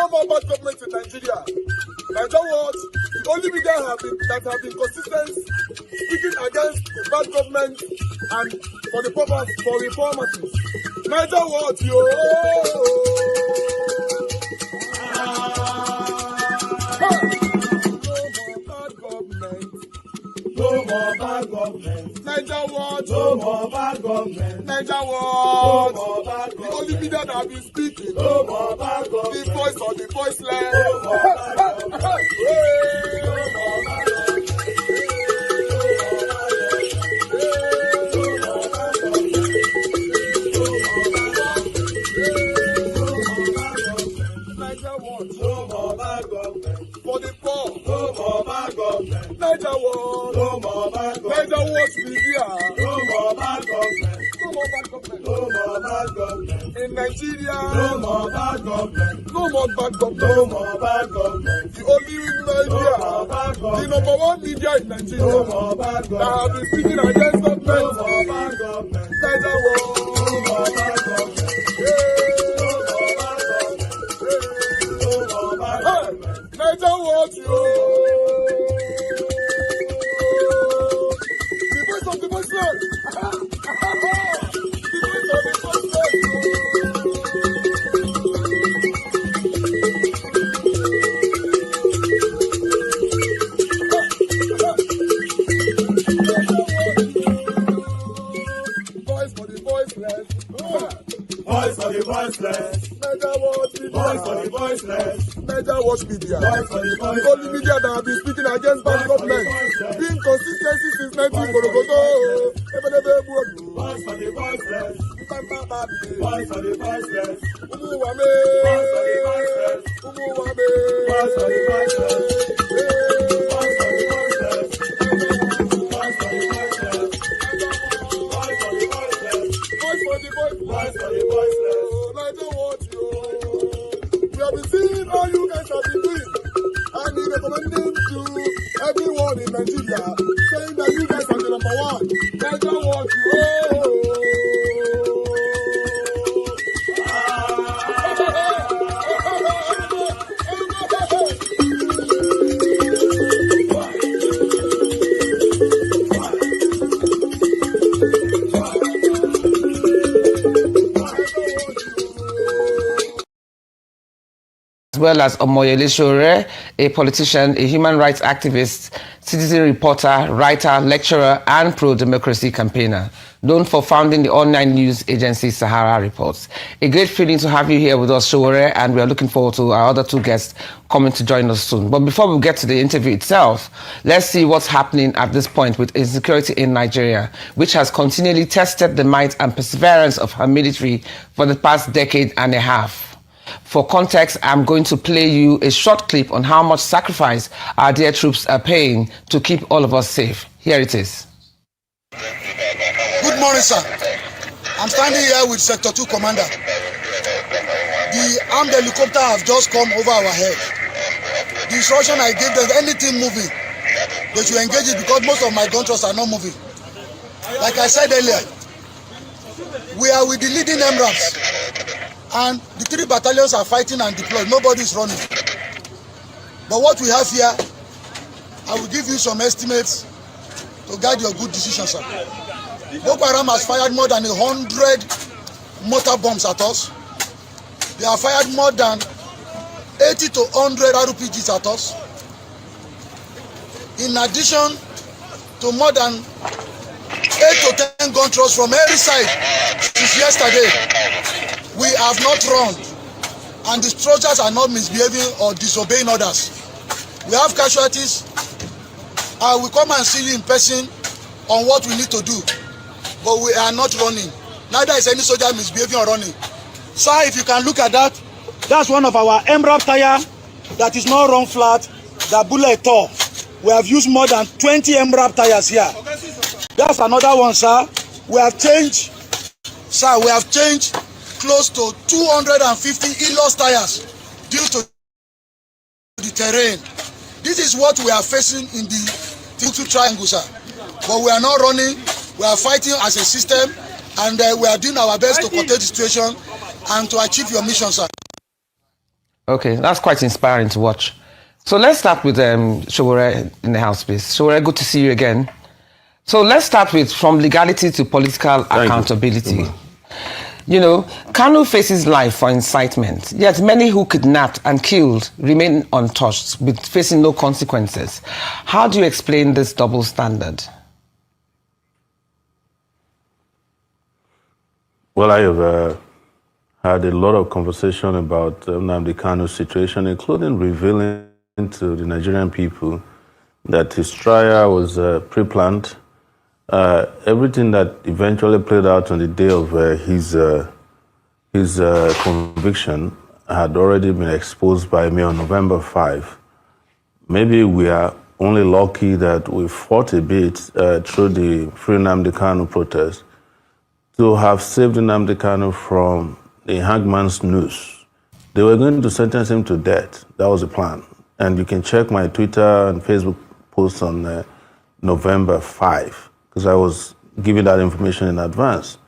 No more bad government in Nigeria. Nigeria what? The only media that have been consistent speaking against the bad government and for the purpose for reformers. Nigeria what? Yo! No more bad government. Nigeria what? No more bad government. Nigeria what? No more bad government. The only media that have been speaking. No more bad government. The voice of the voiceless. No more bad government. No more bad government. Nigeria what? No more bad government. For the poor. No more bad government. Nigeria what? No more bad government. Nigeria what media? No more bad government. No more bad government. No more bad government. In Nigeria. No more bad government. No more bad government. No more bad government. The only media. No more bad government. The number one media in Nigeria. No more bad government. That have been speaking against government. No more bad government. Nigeria what? No more bad government. Nigeria what you? The voice of the voiceless. The voice of the voiceless. Voice for the voiceless. Voice for the voiceless. Nigeria what media? Voice for the voiceless. Nigeria watch media. The only media that have been speaking against bad government. Being consistency since 1944. Voice for the voiceless. Voice for the voiceless. Umuwame. Voice for the voiceless. Umuwame. Voice for the voiceless. Voice for the voiceless. Voice for the voiceless. Voice for the voiceless. Voice for the voiceless. Voice for the voiceless. Nigeria watch you. We have been seeing all you guys have been doing, and he recommending to everyone in Nigeria, saying that you guys are the number one. Nigeria what you. As well as Sowore, a politician, a human rights activist, citizen reporter, writer, lecturer, and pro-democracy campaigner, known for founding the online news agency Sahara Reports. A great feeling to have you here with us, Sowore, and we are looking forward to our other two guests coming to join us soon. But before we get to the interview itself, let's see what's happening at this point with insecurity in Nigeria, which has continually tested the might and perseverance of her military for the past decade and a half. For context, I'm going to play you a short clip on how much sacrifice our dear troops are paying to keep all of us safe. Here it is. Good morning, sir. I'm standing here with Sector 2 Commander. The armed helicopter have just come over our head. The instruction I gave them, anything moving, they should engage it because most of my gun trucks are not moving. Like I said earlier, we are with the leading MRAPs. And the 3 battalions are fighting and deployed. Nobody is running. But what we have here, I will give you some estimates to guide your good decision, sir. Boko Haram has fired more than 100 mortar bombs at us. They have fired more than 80 to 100 RPGs at us. In addition to more than 8 to 10 gun trucks from every side since yesterday. We have not run, and the soldiers are not misbehaving or disobeying orders. We have casualties. I will come and see you in person on what we need to do, but we are not running. Neither is any soldier misbehaving or running. Sir, if you can look at that, that's one of our MRAP tire that is not run flat, that bullet tore. We have used more than 20 MRAP tires here. That's another one, sir. We have changed, close to 250 ELOS tires due to the terrain. This is what we are facing in the Tinubu triangle, sir. But we are not running. We are fighting as a system, and we are doing our best to contain the situation and to achieve your mission, sir. Okay, that's quite inspiring to watch. So let's start with Sowore in the house, please. Sowore, good to see you again. So let's start with from legality to political accountability. You know, Kanu faces life for incitement, yet many who kidnapped and killed remain untouched, with facing no consequences. How do you explain this double standard? Well, I have had a lot of conversation about Nnamdi Kanu's situation, including revealing to the Nigerian people that his trial was pre-planned. Everything that eventually played out on the day of his conviction had already been exposed by me on November 5. Maybe we are only lucky that we fought a bit through the Free Nnamdi Kanu protest to have saved Nnamdi Kanu from the hangman's noose. They were going to sentence him to death. That was the plan. And you can check my Twitter and Facebook posts on November 5, because I was giving that information in advance.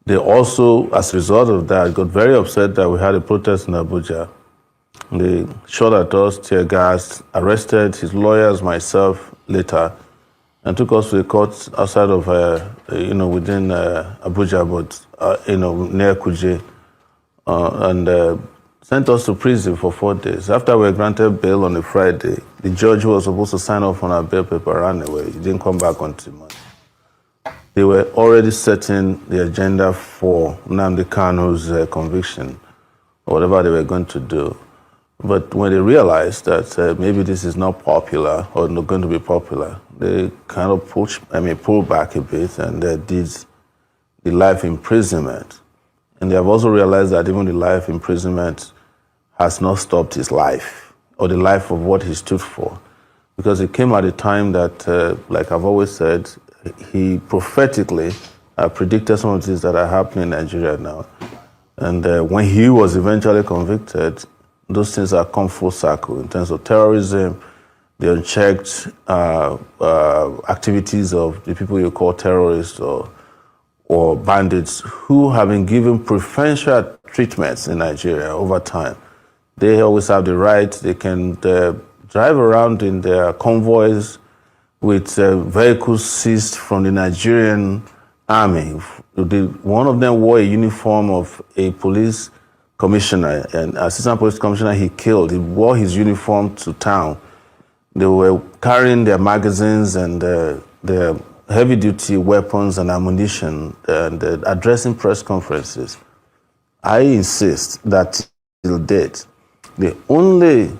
They also, as a result of that, got very upset that we had a protest in Abuja. They shot at us, tear gas, arrested his lawyers, myself, later, and took us to the court outside of, within Abuja, but, near Kuje, and sent us to prison for 4 days. After we were granted bail on a Friday, the judge who was supposed to sign off on our bail paper ran away. He didn't come back until Monday. They were already setting the agenda for Nnamdi Kanu's conviction, or whatever they were going to do. But when they realized that maybe this is not popular or not going to be popular, they kind of pulled back a bit and did the life imprisonment. And they have also realized that even the life imprisonment has not stopped his life or the life of what he stood for. Because it came at a time that, like I've always said, he prophetically predicted some of the things that are happening in Nigeria now. And when he was eventually convicted, those things have come full circle in terms of terrorism, the unchecked activities of the people you call terrorists or bandits who have been given preferential treatments in Nigeria over time. They always have the right, they can drive around in their convoys with vehicles seized from the Nigerian army. One of them wore a uniform of a police commissioner, an assistant police commissioner he killed. He wore his uniform to town. They were carrying their magazines and their heavy-duty weapons and ammunition and addressing press conferences. I insist that till date, the only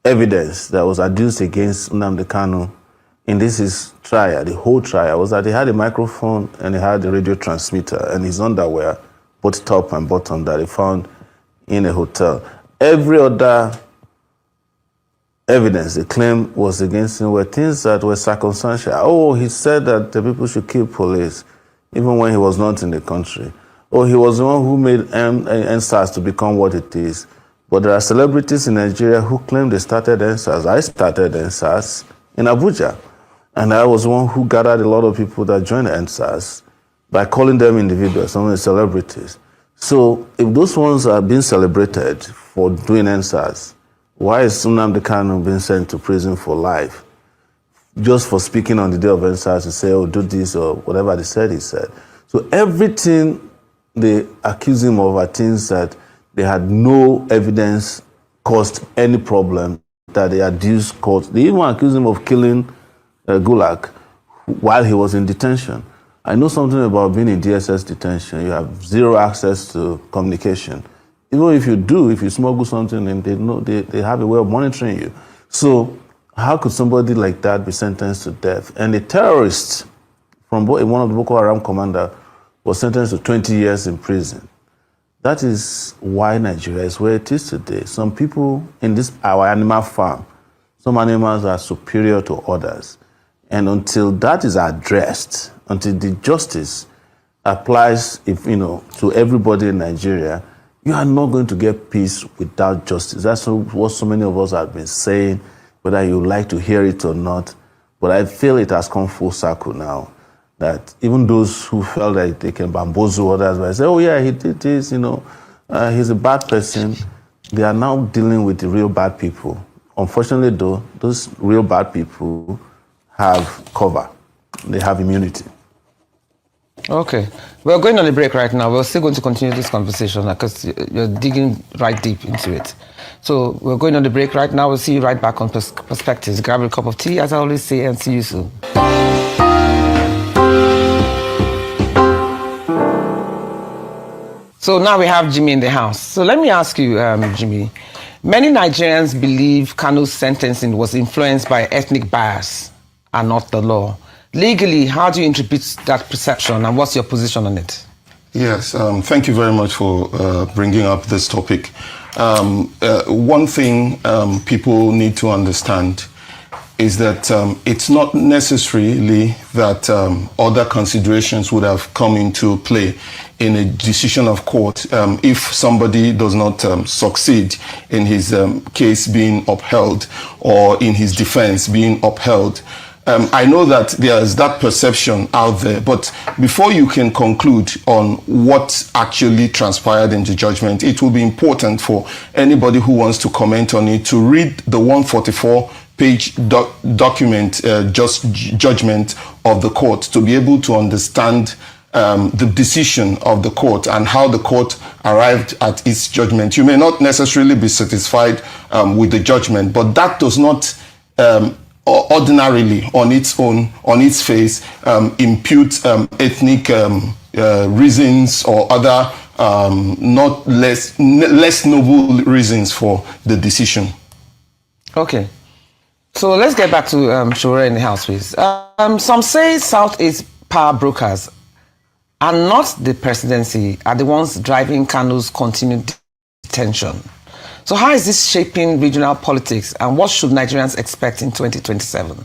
evidence that was adduced against Nnamdi Kanu in his trial, the whole trial, was that he had a microphone and he had a radio transmitter and his underwear, both top and bottom, that he found in a hotel. Every other evidence they claimed was against him were things that were circumstantial. Oh, he said that the people should kill police, even when he was not in the country. Oh, he was the one who made NSAS to become what it is. But there are celebrities in Nigeria who claim they started NSAS. I started NSAS in Abuja. And I was the one who gathered a lot of people that joined NSAS by calling them individuals, some of the celebrities. So if those ones are being celebrated for doing NSAS, why is Nnamdi Kanu being sent to prison for life? Just for speaking on the day of NSAS to say, oh, do this or whatever they said, he said. So everything they accuse him of are things that they had no evidence caused any problem that they adduced caused. They even accused him of killing Gulag while he was in detention. I know something about being in DSS detention. You have zero access to communication. Even if you smuggle something, and they have a way of monitoring you. So how could somebody like that be sentenced to death? And a terrorist from one of the Boko Haram commander was sentenced to 20 years in prison. That is why Nigeria is where it is today. Some people in our animal farm, some animals are superior to others. And until that is addressed, until the justice applies to everybody in Nigeria, you are not going to get peace without justice. That's what so many of us have been saying, whether you like to hear it or not. But I feel it has come full circle now, that even those who felt like they can bamboozle others by saying, oh yeah, he did this, he's a bad person. They are now dealing with the real bad people. Unfortunately, though, those real bad people have cover. They have immunity. Okay. We're going on a break right now. We're still going to continue this conversation because you're digging right deep into it. So we're going on the break right now. We'll see you right back on Perspectives. Grab a cup of tea, as I always say, and see you soon. So now we have Jimmy in the house. So let me ask you, Jimmy, many Nigerians believe Kanu's sentencing was influenced by ethnic bias and not the law. Legally, how do you interpret that perception and what's your position on it? Yes, thank you very much for bringing up this topic. One thing people need to understand is that it's not necessarily that other considerations would have come into play in a decision of court if somebody does not succeed in his case being upheld or in his defense being upheld. I know that there's that perception out there, but before you can conclude on what actually transpired in the judgment, it will be important for anybody who wants to comment on it to read the 144-page document, judgment of the court, to be able to understand the decision of the court and how the court arrived at its judgment. You may not necessarily be satisfied with the judgment, but that does not ordinarily on its own, on its face, impute ethnic reasons or other not less noble reasons for the decision. Okay. So let's get back to Sowore in the house, please. Some say Southeast power brokers and not the presidency are the ones driving Kanu's continued detention. So how is this shaping regional politics and what should Nigerians expect in 2027?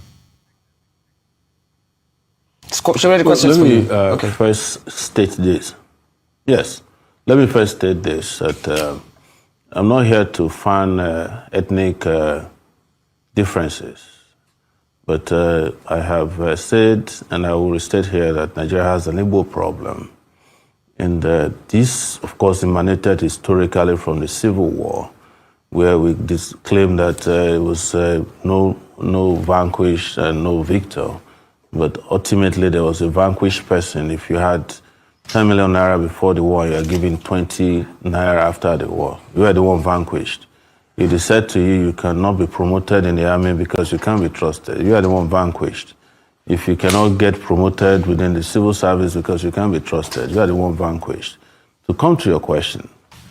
Sowore, the question is for you. Let me first state this. Yes, let me first state this, that I'm not here to fan ethnic differences, but I have said, and I will restate here, that Nigeria has an Igbo problem. And this, of course, emanated historically from the Civil War, where we claim that it was no vanquished and no victor. But ultimately, there was a vanquished person. If you had 10 million naira before the war, you are giving 20 naira after the war. You are the one vanquished. It is said to you, you cannot be promoted in the army because you can't be trusted. You are the one vanquished. If you cannot get promoted within the civil service because you can't be trusted, you are the one vanquished. To come to your question,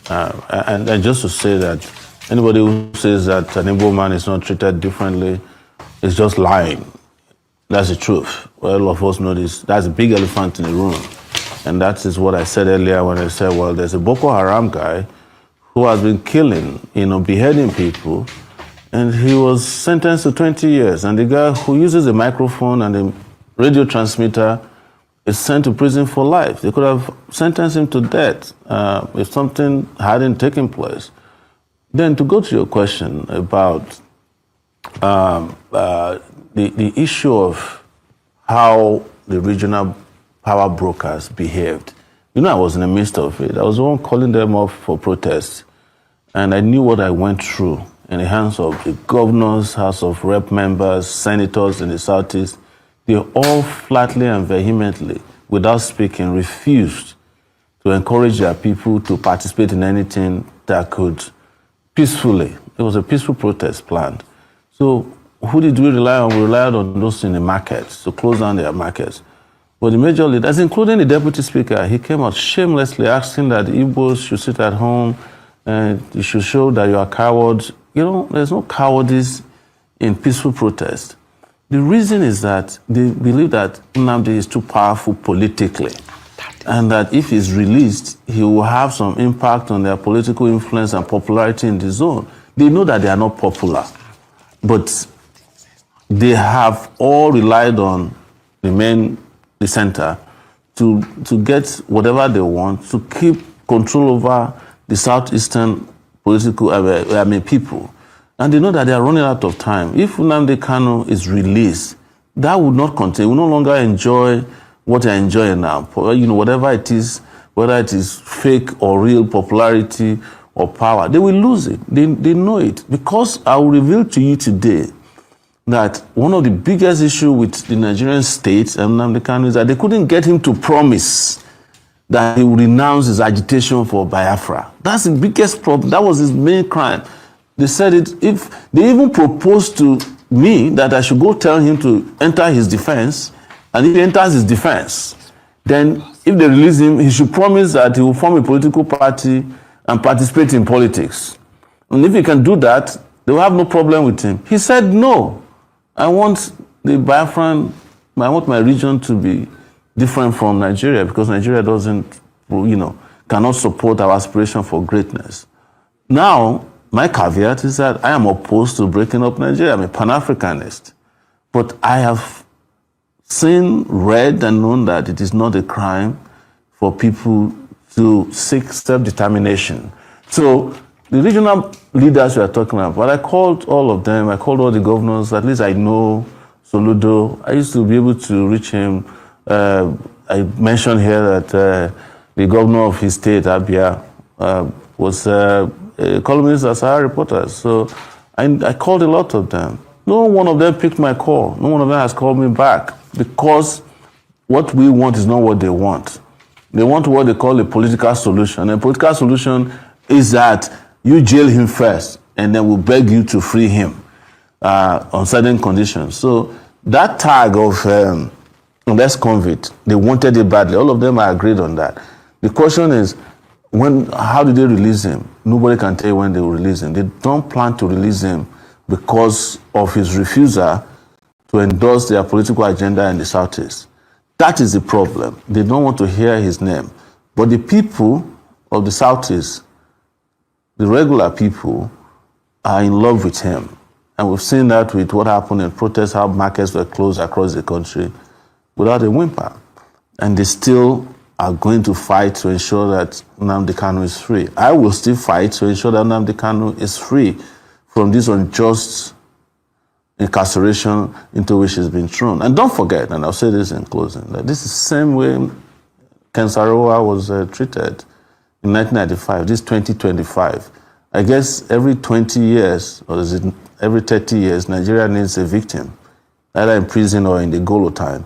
and just to say that anybody who says that an Igbo man is not treated differently is just lying. That's the truth. All of us know this. That's a big elephant in the room. And that is what I said earlier when I said, well, there's a Boko Haram guy who has been killing, beheading people, and he was sentenced to 20 years. And the guy who uses a microphone and a radio transmitter is sent to prison for life. They could have sentenced him to death if something hadn't taken place. Then to go to your question about the issue of how the regional power brokers behaved. I was in the midst of it. I was the one calling them off for protests. And I knew what I went through in the hands of the governors, House of Rep members, senators in the Southeast. They all flatly and vehemently, without speaking, refused to encourage their people to participate in anything that could peacefully. It was a peaceful protest planned. So who did we rely on? We relied on those in the markets to close down their markets. But the major leaders, including the deputy speaker, he came out shamelessly asking that the Igbos should sit at home and you should show that you are cowards. There's no cowardice in peaceful protest. The reason is that they believe that Nnamdi is too powerful politically, and that if he's released, he will have some impact on their political influence and popularity in the zone. They know that they are not popular, but they have all relied on the center to get whatever they want, to keep control over the southeastern political people. And they know that they are running out of time. If Nnamdi Kanu is released, that would not continue. We will no longer enjoy what they are enjoying now. Whatever it is, whether it is fake or real popularity or power, they will lose it. They know it. Because I will reveal to you today that one of the biggest issues with the Nigerian state and Nnamdi Kanu is that they couldn't get him to promise that he would renounce his agitation for Biafra. That's the biggest problem. That was his main crime. They said it, if they even proposed to me that I should go tell him to enter his defense, and if he enters his defense, then if they release him, he should promise that he will form a political party and participate in politics. And if he can do that, they will have no problem with him. He said, no, I want the Biafran, I want my region to be different from Nigeria because Nigeria doesn't, cannot support our aspiration for greatness. Now, my caveat is that I am opposed to breaking up Nigeria. I'm a Pan-Africanist. But I have seen, read, and known that it is not a crime for people to seek self-determination. So the regional leaders we are talking about, I called all of them, I called all the governors, at least I know Soludo. I used to be able to reach him. I mentioned here that the governor of his state, Abia, was a columnist at Sowore Reporters. So I called a lot of them. No one of them picked my call. No one of them has called me back because what we want is not what they want. They want what they call a political solution. And a political solution is that you jail him first and then we'll beg you to free him on certain conditions. So that tag of less convict, they wanted it badly. All of them are agreed on that. The question is, how did they release him? Nobody can tell you when they will release him. They don't plan to release him because of his refusal to endorse their political agenda in the Southeast. That is the problem. They don't want to hear his name. But the people of the Southeast, the regular people, are in love with him. And we've seen that with what happened in protests, how markets were closed across the country without a whimper. And they still are going to fight to ensure that Nnamdi Kanu is free. I will still fight to ensure that Nnamdi Kanu is free from this unjust incarceration into which he's been thrown. And don't forget, and I'll say this in closing, that this is the same way Ken Sowore was treated in 1995, this 2025. I guess every 20 years, or is it every 30 years, Nigeria needs a victim, either in prison or in the Golo time.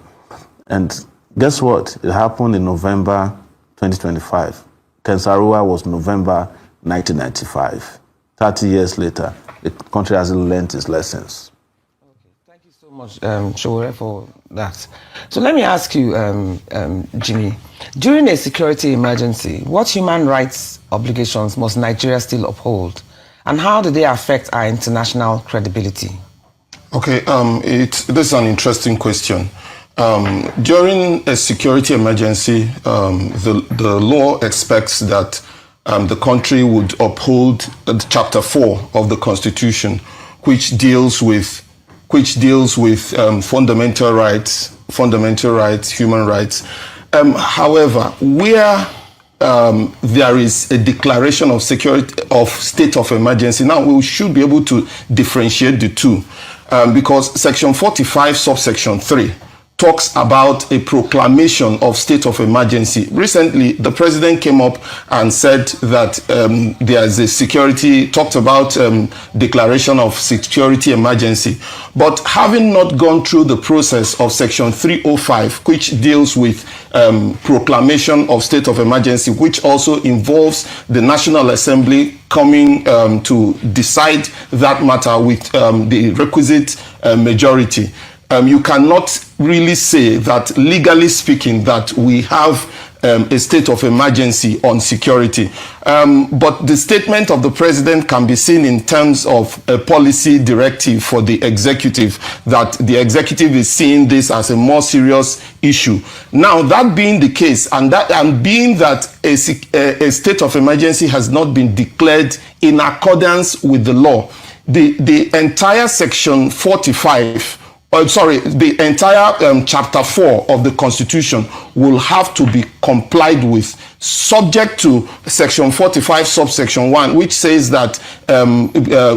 And guess what? It happened in November 2025. Ken Sowore was November 1995. 30 years later, the country hasn't learned its lessons. Thank you so much, Sowore, for that. So let me ask you, Jimmy, during a security emergency, what human rights obligations must Nigeria still uphold? And how do they affect our international credibility? Okay, this is an interesting question. During a security emergency, the law expects that the country would uphold Chapter 4 of the Constitution, which deals with fundamental rights, human rights. However, where there is a declaration of state of emergency, now we should be able to differentiate the two, because Section 45, subsection 3 talks about a proclamation of state of emergency. Recently, the president came up and said that there is a talked about declaration of security emergency. But having not gone through the process of Section 305, which deals with proclamation of state of emergency, which also involves the National Assembly coming to decide that matter with the requisite majority, you cannot really say that, legally speaking, that we have a state of emergency on security. But the statement of the president can be seen in terms of a policy directive for the executive, that the executive is seeing this as a more serious issue. Now, that being the case, and being that a state of emergency has not been declared in accordance with the law, the entire Section 45 the entire chapter 4 of the Constitution will have to be complied with, subject to section 45 subsection 1, which says that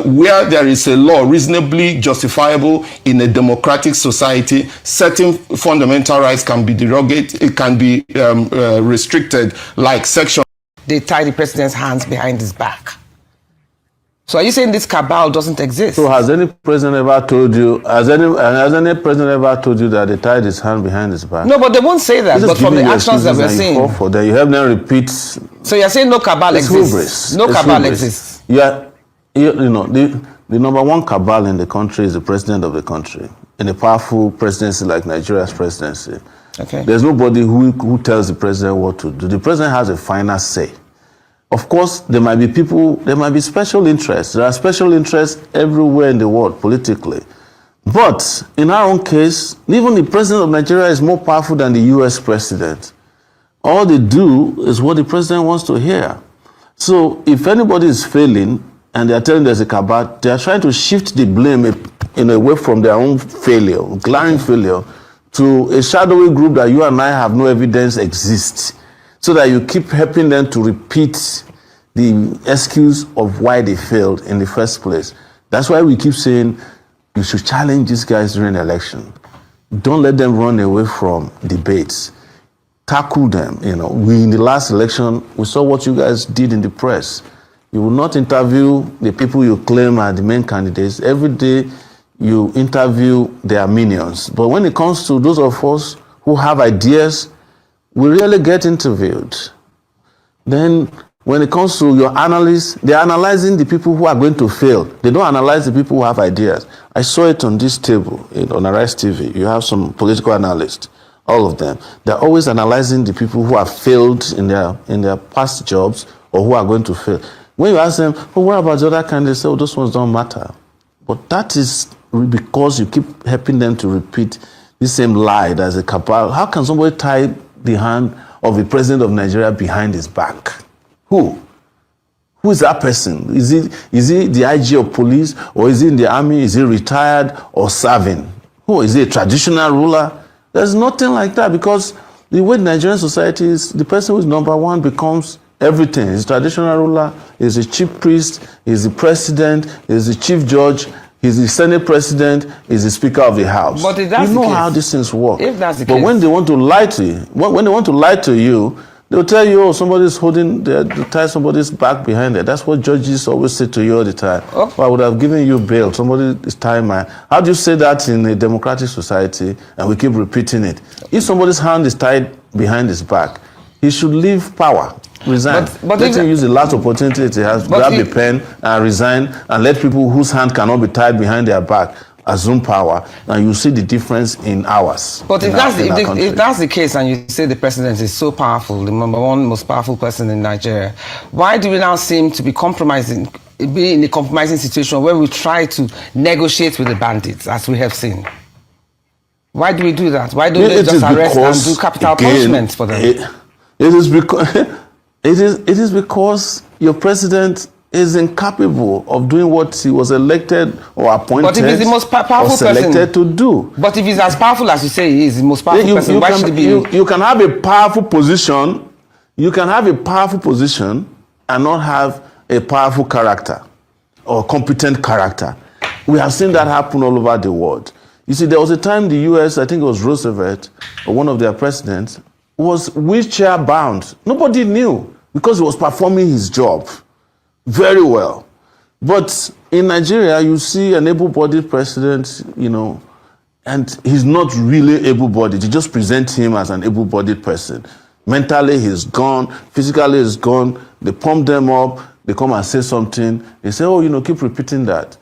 where there is a law reasonably justifiable in a democratic society, certain fundamental rights can be derogated, it can be restricted, like section. They tie the president's hands behind his back. So are you saying this cabal doesn't exist? So has any president ever told you, has any president ever told you that they tied his hand behind his back? No, but they won't say that. But from the actions that we're seeing. Then you help them repeat. So you're saying no cabal exists? No cabal exists? Yeah, you know, the number one cabal in the country is the president of the country. In a powerful presidency like Nigeria's presidency, okay, there's nobody who tells the president what to do. The president has a final say. Of course, there might be people, there might be special interests. There are special interests everywhere in the world politically. But in our own case, even the president of Nigeria is more powerful than the US president. All they do is what the president wants to hear. So if anybody is failing and they are telling there's a cabal, they are trying to shift the blame away from their own failure, glaring failure, to a shadowy group that you and I have no evidence exists, so that you keep helping them to repeat the excuse of why they failed in the first place. That's why we keep saying you should challenge these guys during the election. Don't let them run away from debates. Tackle them. You know, in the last election, we saw what you guys did in the press. You will not interview the people you claim are the main candidates. Every day you interview their minions. But when it comes to those of us who have ideas, we really get interviewed. Then when it comes to your analysts, they're analyzing the people who are going to fail. They don't analyze the people who have ideas. I saw it on this table, on Arise TV. You have some political analysts, all of them. They're always analyzing the people who have failed in their past jobs or who are going to fail. When you ask them, well, what about the other candidates? They say, oh, those ones don't matter. But that is because you keep helping them to repeat the same lie as a cabal. How can somebody tie the hand of the president of Nigeria behind his back? Who? Who is that person? Is he the IG of police, or is he in the army? Is he retired or serving? Who? Is he a traditional ruler? There's nothing like that, because the way Nigerian society is, the person who is number one becomes everything. He's a traditional ruler, he's a chief priest, he's the president, he's the chief judge, he's the Senate president, he's the Speaker of the House. But if that's you know the case, how these things work. If that's the but case, when they want to lie to you, when they want to lie to you, they'll tell you, oh, somebody's holding, they tie somebody's back behind it. That's what judges always say to you all the time. Oh. Well, I would have given you bail. Somebody is tying my... How do you say that in a democratic society? And we keep repeating it. If somebody's hand is tied behind his back, he should leave power. Resign. But let him use the last opportunity he has, grab a pen and resign, and let people whose hand cannot be tied behind their back assume power, and you see the difference in hours. But if that's the case, and you say the president is so powerful, the number one most powerful person in Nigeria, why do we now seem to be be in a compromising situation where we try to negotiate with the bandits, as we have seen? Why do we do that? Why don't we just arrest and do capital punishment for them? It is because your president is incapable of doing what he was elected or appointed, but if he's the most powerful or selected person to do. But if he's as powerful as you say he is, the most powerful person, why should he be? You can have a powerful position. You can have a powerful position and not have a powerful character or competent character. We have seen that happen all over the world. You see, there was a time the US, I think it was Roosevelt, or one of their presidents, was wheelchair bound. Nobody knew, because he was performing his job very well. But in Nigeria, you see an able-bodied president, you know, and he's not really able-bodied. You just present him as an able-bodied person. Mentally, he's gone. Physically, he's gone. They pump them up. They come and say something. They say, oh, you know, keep repeating that.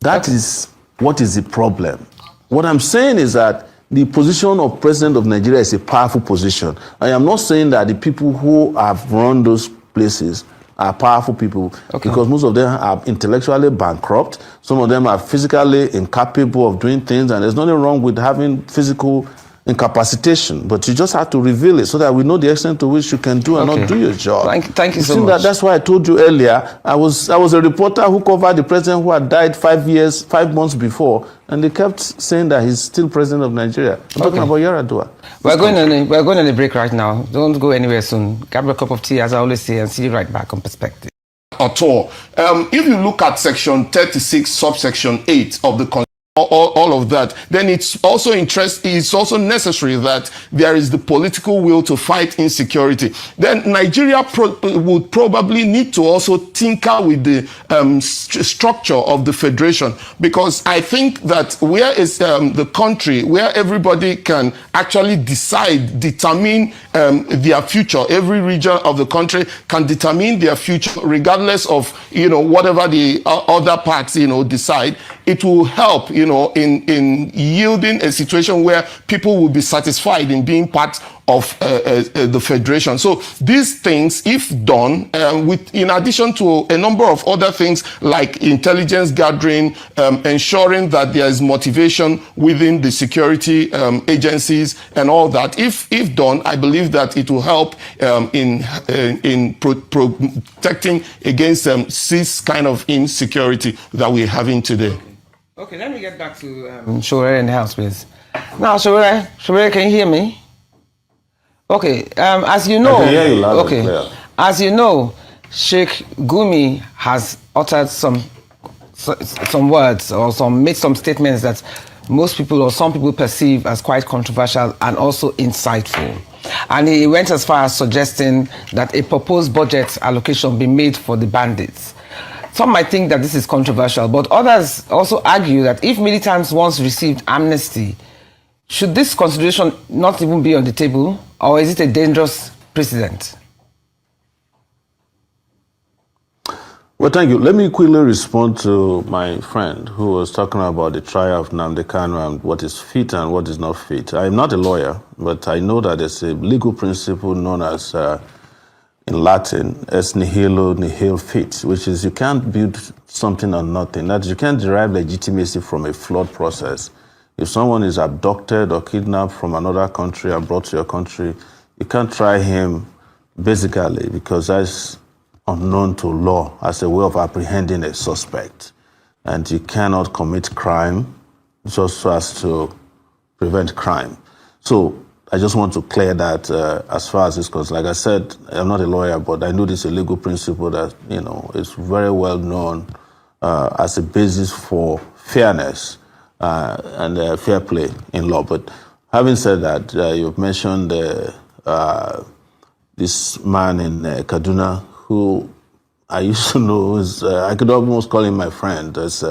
That is what is the problem. What I'm saying is that the position of president of Nigeria is a powerful position. I am not saying that the people who have run those places are powerful people, because most of them are intellectually bankrupt. Some of them are physically incapable of doing things, and there's nothing wrong with having physical incapacitation, but you just have to reveal it so that we know the extent to which you can do and not do your job. Thank you so much. That's why I told you earlier, I was a reporter who covered the president who had died 5 months before, and they kept saying that he's still president of Nigeria. I'm talking about Yar'Adua. We're going on a break right now. Don't go anywhere soon. Grab a cup of tea, as I always say, and see you right back on Perspective. At all. If you look at section 36, subsection 8 of the Constitution, all of that, then it's also necessary that there is the political will to fight insecurity. Then Nigeria would probably need to also tinker with the structure of the federation, because I think that where is the country where everybody can actually determine their future. Every region of the country can determine their future regardless of whatever the other parts decide. It will help in yielding a situation where people will be satisfied in being part of the federation. So these things, if done, in addition to a number of other things like intelligence gathering, ensuring that there is motivation within the security agencies and all that, if done, I believe that it will help in protecting against this kind of insecurity that we're having today. Okay, let me get back to Sowore in the house, please. Now, Sowore, can you hear me? Okay, as you know, I can hear you loud and clear. As you know, Sheikh Gumi has uttered some words or made some statements that most people or some people perceive as quite controversial and also insightful. And he went as far as suggesting that a proposed budget allocation be made for the bandits. Some might think that this is controversial, but others also argue that if militants once received amnesty, should this consideration not even be on the table, or is it a dangerous precedent? Well, thank you. Let me quickly respond to my friend who was talking about the trial of Nnamdi Kanu and what is fit and what is not fit. I'm not a lawyer, but I know that there's a legal principle known as in Latin, es nihilo nihil fit, which is you can't build something on nothing. That you can't derive legitimacy from a flawed process. If someone is abducted or kidnapped from another country and brought to your country, you can't try him basically because that's unknown to law as a way of apprehending a suspect. And you cannot commit crime just so as to prevent crime. So I just want to clear that as far as this goes. Like I said, I'm not a lawyer, but I know this is a legal principle that, is very well known as a basis for fairness and fair play in law. But having said that, you've mentioned this man in Kaduna who I used to know, I could almost call him my friend, as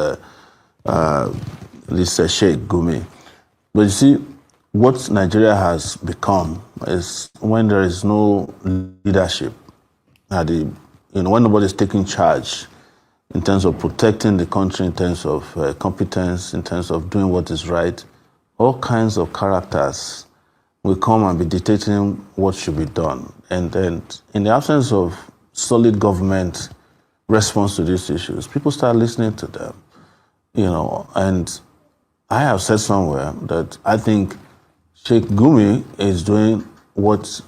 this Sheikh Gumi. But you see, what Nigeria has become is when there is no leadership, when nobody's taking charge in terms of protecting the country, in terms of competence, in terms of doing what is right, all kinds of characters will come and be dictating what should be done. And then in the absence of solid government response to these issues, people start listening to them, and I have said somewhere that I think Sheikh Gumi is doing what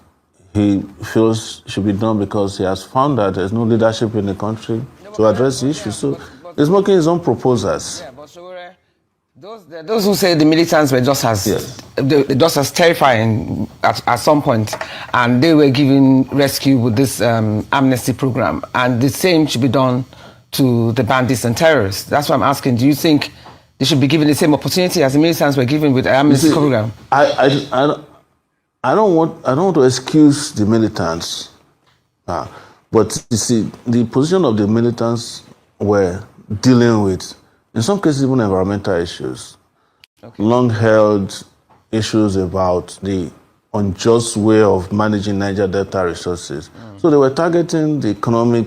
he feels should be done because he has found that there's no leadership in the country to address the issue. So he's making his own proposals. Yeah, but Sowore, those who say the militants were just as terrifying at some point, and they were given rescue with this amnesty program, and the same should be done to the bandits and terrorists. That's why I'm asking, do you think they should be given the same opportunity as the militants were given with the amnesty program? I don't want to excuse the militants, but you see, the position of the militants were dealing with, in some cases, even environmental issues, long-held issues about the unjust way of managing Niger Delta resources. So they were targeting the economic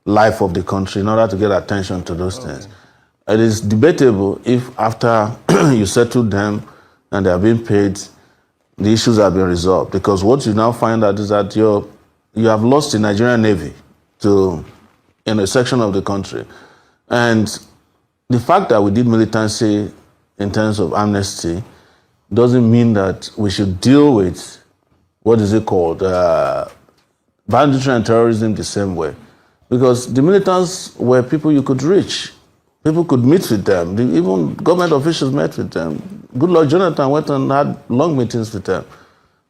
life of the country in order to get attention to those things. It is debatable if after you settle them and they are being paid, the issues have been resolved. Because what you now find out is that you have lost the Nigerian Navy in a section of the country. And the fact that we did militancy in terms of amnesty doesn't mean that we should deal with, what is it called, banditry and terrorism the same way. Because the militants were people you could reach. People could meet with them. Even government officials met with them. Goodluck Jonathan went and had long meetings with them.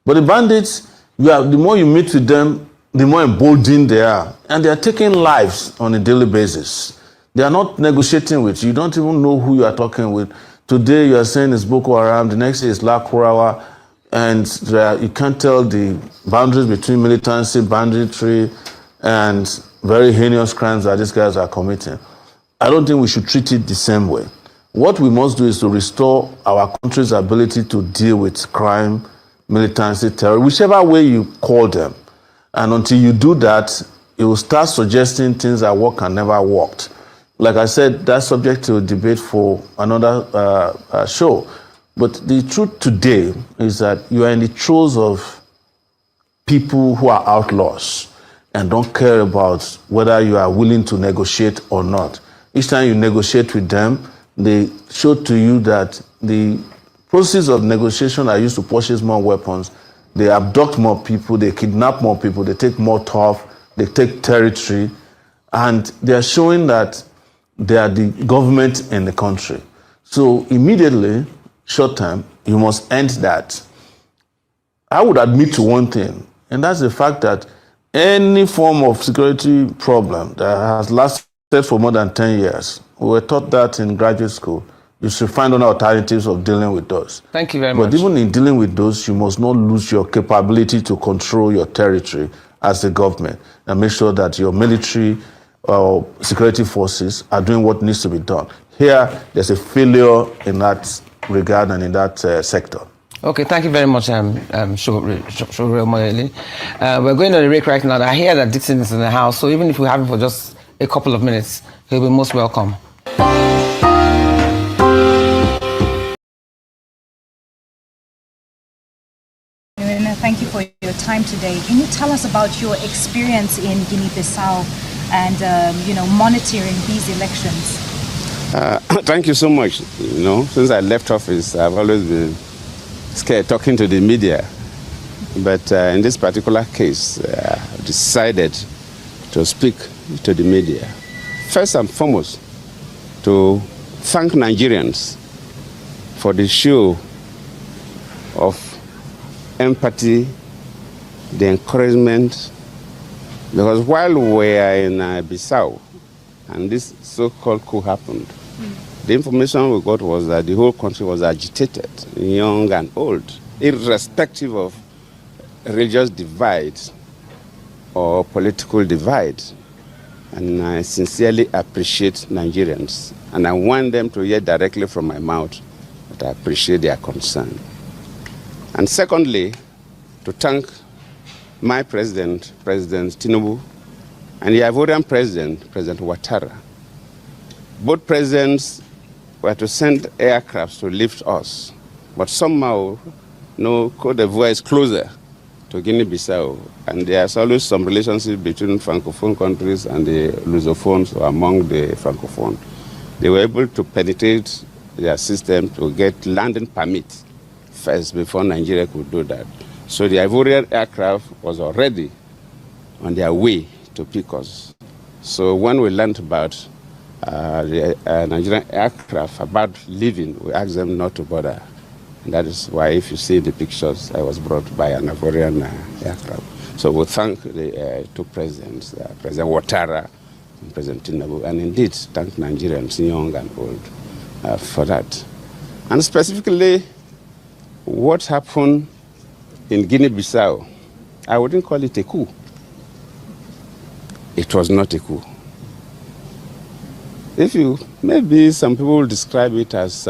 But the bandits, the more you meet with them, the more emboldened they are. And they are taking lives on a daily basis. They are not negotiating with you. You don't even know who you are talking with. Today you are saying it's Boko Haram, the next day it's Lakurawa, and you can't tell the boundaries between militancy, banditry, and very heinous crimes that these guys are committing. I don't think we should treat it the same way. What we must do is to restore our country's ability to deal with crime, militancy, terror, whichever way you call them. And until you do that, you will start suggesting things that work and never worked. Like I said, that's subject to debate for another show. But the truth today is that you are in the throes of people who are outlaws and don't care about whether you are willing to negotiate or not. Each time you negotiate with them, they show to you that the process of negotiation are used to purchase more weapons. They abduct more people, they kidnap more people, they take more turf, they take territory, and they are showing that they are the government in the country. So immediately, short term, you must end that. I would admit to one thing, and that's the fact that any form of security problem that has lasted for more than 10 years, we were taught that in graduate school, you should find other alternatives of dealing with those. Thank you very much. But even in dealing with those, you must not lose your capability to control your territory as the government and make sure that your military or13 forces are doing what needs to be done. Here, there's a failure in that regard and in that sector. Okay, thank you very much, Sowore Omoyele. We're going on a break right now. I hear that Dixon is in the house, so even if we have him for just a couple of minutes, he'll be most welcome. Thank you for your time today. Can you tell us about your experience in Guinea-Bissau and monitoring these elections? Thank you so much. Since I left office, I've always been scared talking to the media. But in this particular case, I decided to speak to the media. First and foremost, to thank Nigerians for the show of empathy, the encouragement, because while we are in Bissau and this so-called coup happened, the information we got was that the whole country was agitated, young and old, irrespective of religious divide or political divide. And I sincerely appreciate Nigerians, and I want them to hear directly from my mouth that I appreciate their concern. And secondly, to thank my president, President Tinubu, and the Ivorian president, President Ouattara. Both presidents were to send aircrafts to lift us, but somehow, Côte d'Ivoire is closer to Guinea-Bissau, and there's always some relationship between Francophone countries and the Lusophones or among the Francophones. They were able to penetrate their system to get landing permits first before Nigeria could do that. So the Ivorian aircraft was already on their way to pick us. So when we learned about the Nigerian aircraft about leaving, we asked them not to bother. And that is why, if you see the pictures, I was brought by an Ivorian aircraft. So we thank the two presidents, President Ouattara and President Tinubu, and indeed thank Nigerians, young and old, for that. And specifically, what happened in Guinea-Bissau, I wouldn't call it a coup. It was not a coup. Maybe some people will describe it as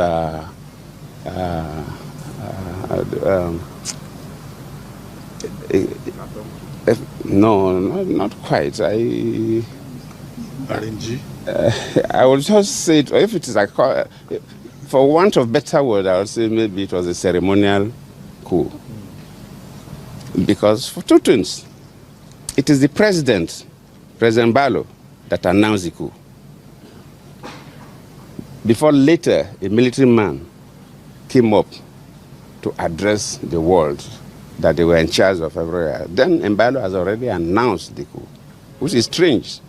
no, not quite. RNG? I would just say, if it is for want of better word, I would say maybe it was a ceremonial coup. Because for two things, it is the president, President Balo, that announced the coup. Before later, a military man came up to to address the world that they were in charge of everywhere. Then Embalo has already announced the coup, which is strange.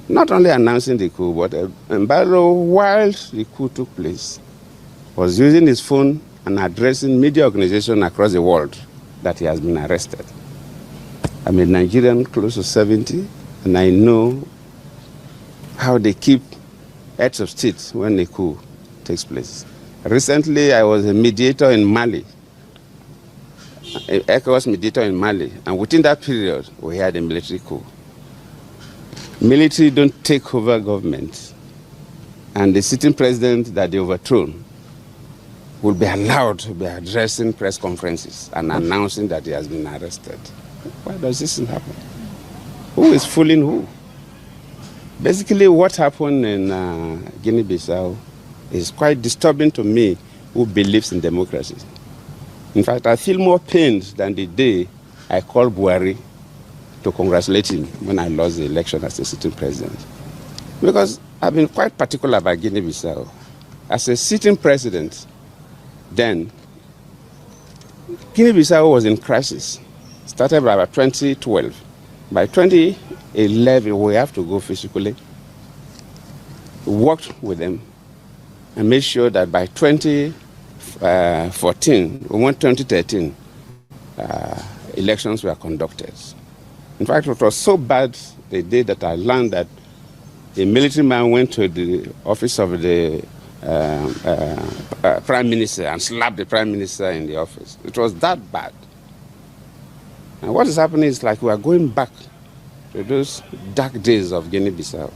Not only announcing the coup, but Embalo, while the coup took place, was using his phone and addressing media organizations across the world that he has been arrested. I'm a Nigerian close to 70, and I know how they keep heads of state when a coup takes place. Recently, I was a mediator in Mali, an ECOWAS mediator in Mali, and within that period, we had a military coup. Military don't take over government, and the sitting president that they overthrown will be allowed to be addressing press conferences and announcing that he has been arrested. Why does this happen? Who is fooling who? Basically, what happened in Guinea-Bissau is quite disturbing to me, who believes in democracy. In fact, I feel more pained than the day I called Buhari to congratulate him when I lost the election as the sitting president. Because I've been quite particular about Guinea-Bissau. As a sitting president, then Guinea-Bissau was in crisis. Started by about 2012. By 2011, we have to go physically. We worked with them and made sure that by 2014, we went 2013, elections were conducted. In fact, it was so bad the day that I learned that a military man went to the office of the prime minister and slapped the prime minister in the office. It was that bad. And what is happening is like we are going back to those dark days of Guinea-Bissau,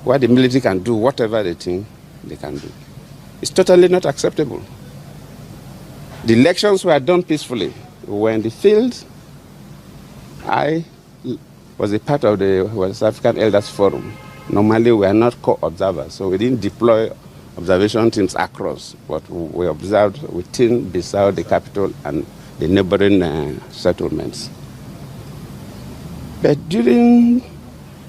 where the military can do whatever they think they can do. It's totally not acceptable. The elections were done peacefully. We were in the field. I was a part of the West African Elders Forum. Normally, we are not co-observers, so we didn't deploy observation teams across, but we observed within Bissau, the capital, and the neighboring settlements. But during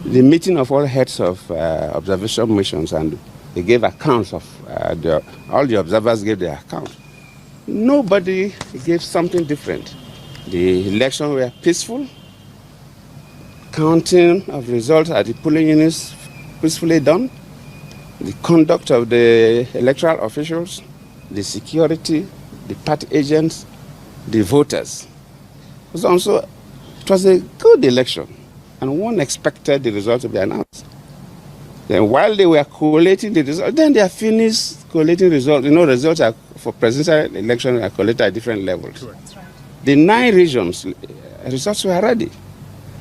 the meeting of all heads of observation missions, and they gave accounts of, all the observers gave their account, nobody gave something different. The elections were peaceful. Counting of results at the polling units peacefully done. The conduct of the electoral officials, the security, the party agents, the voters. It was a good election, and one expected the result to be announced. Then while they were collating the results, then they are finished collating results. You know, results are, for presidential election are collated at different levels. Right. The 9 regions, results were ready.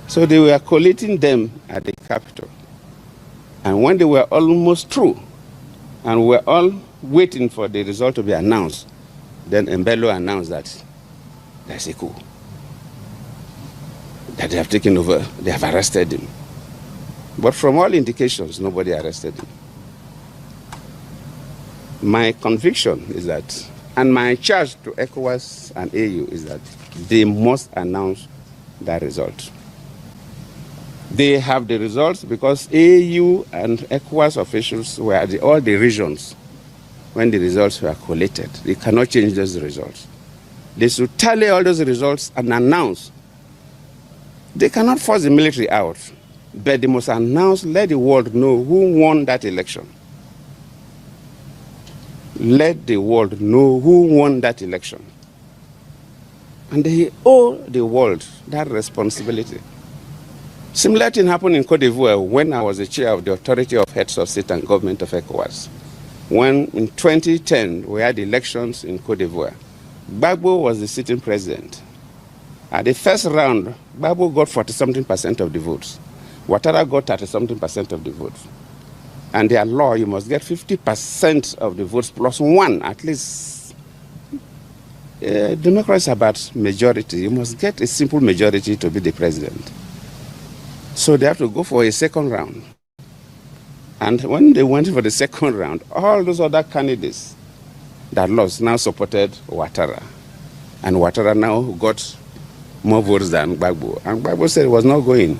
So they were collating them at the capital. And when they were almost through, and we were all waiting for the result to be announced, then Embalo announced that there's a coup, that they have taken over, they have arrested him. But from all indications, nobody arrested him. My conviction is that, and my charge to ECOWAS and AU is that they must announce that result. They have the results because AU and ECOWAS officials were at all the regions when the results were collated. They cannot change those results. They should tally all those results and announce. They cannot force the military out, but they must announce, let the world know who won that election. Let the world know who won that election. And they owe the world that responsibility. Similar thing happened in Cote d'Ivoire when I was the chair of the Authority of Heads of State and Government of ECOWAS. When in 2010 we had elections in Cote d'Ivoire, Gbagbo was the sitting president. At the first round, Gbagbo got 40-something% of the votes. Ouattara got 30-something% of the votes. And their law, you must get 50% of the votes plus 1, at least. Democracy is about majority. You must get a simple majority to be the president. So they have to go for a second round. And when they went for the second round, all those other candidates that lost now supported Ouattara. And Ouattara now got more votes than Gbagbo. And Gbagbo said he was not going,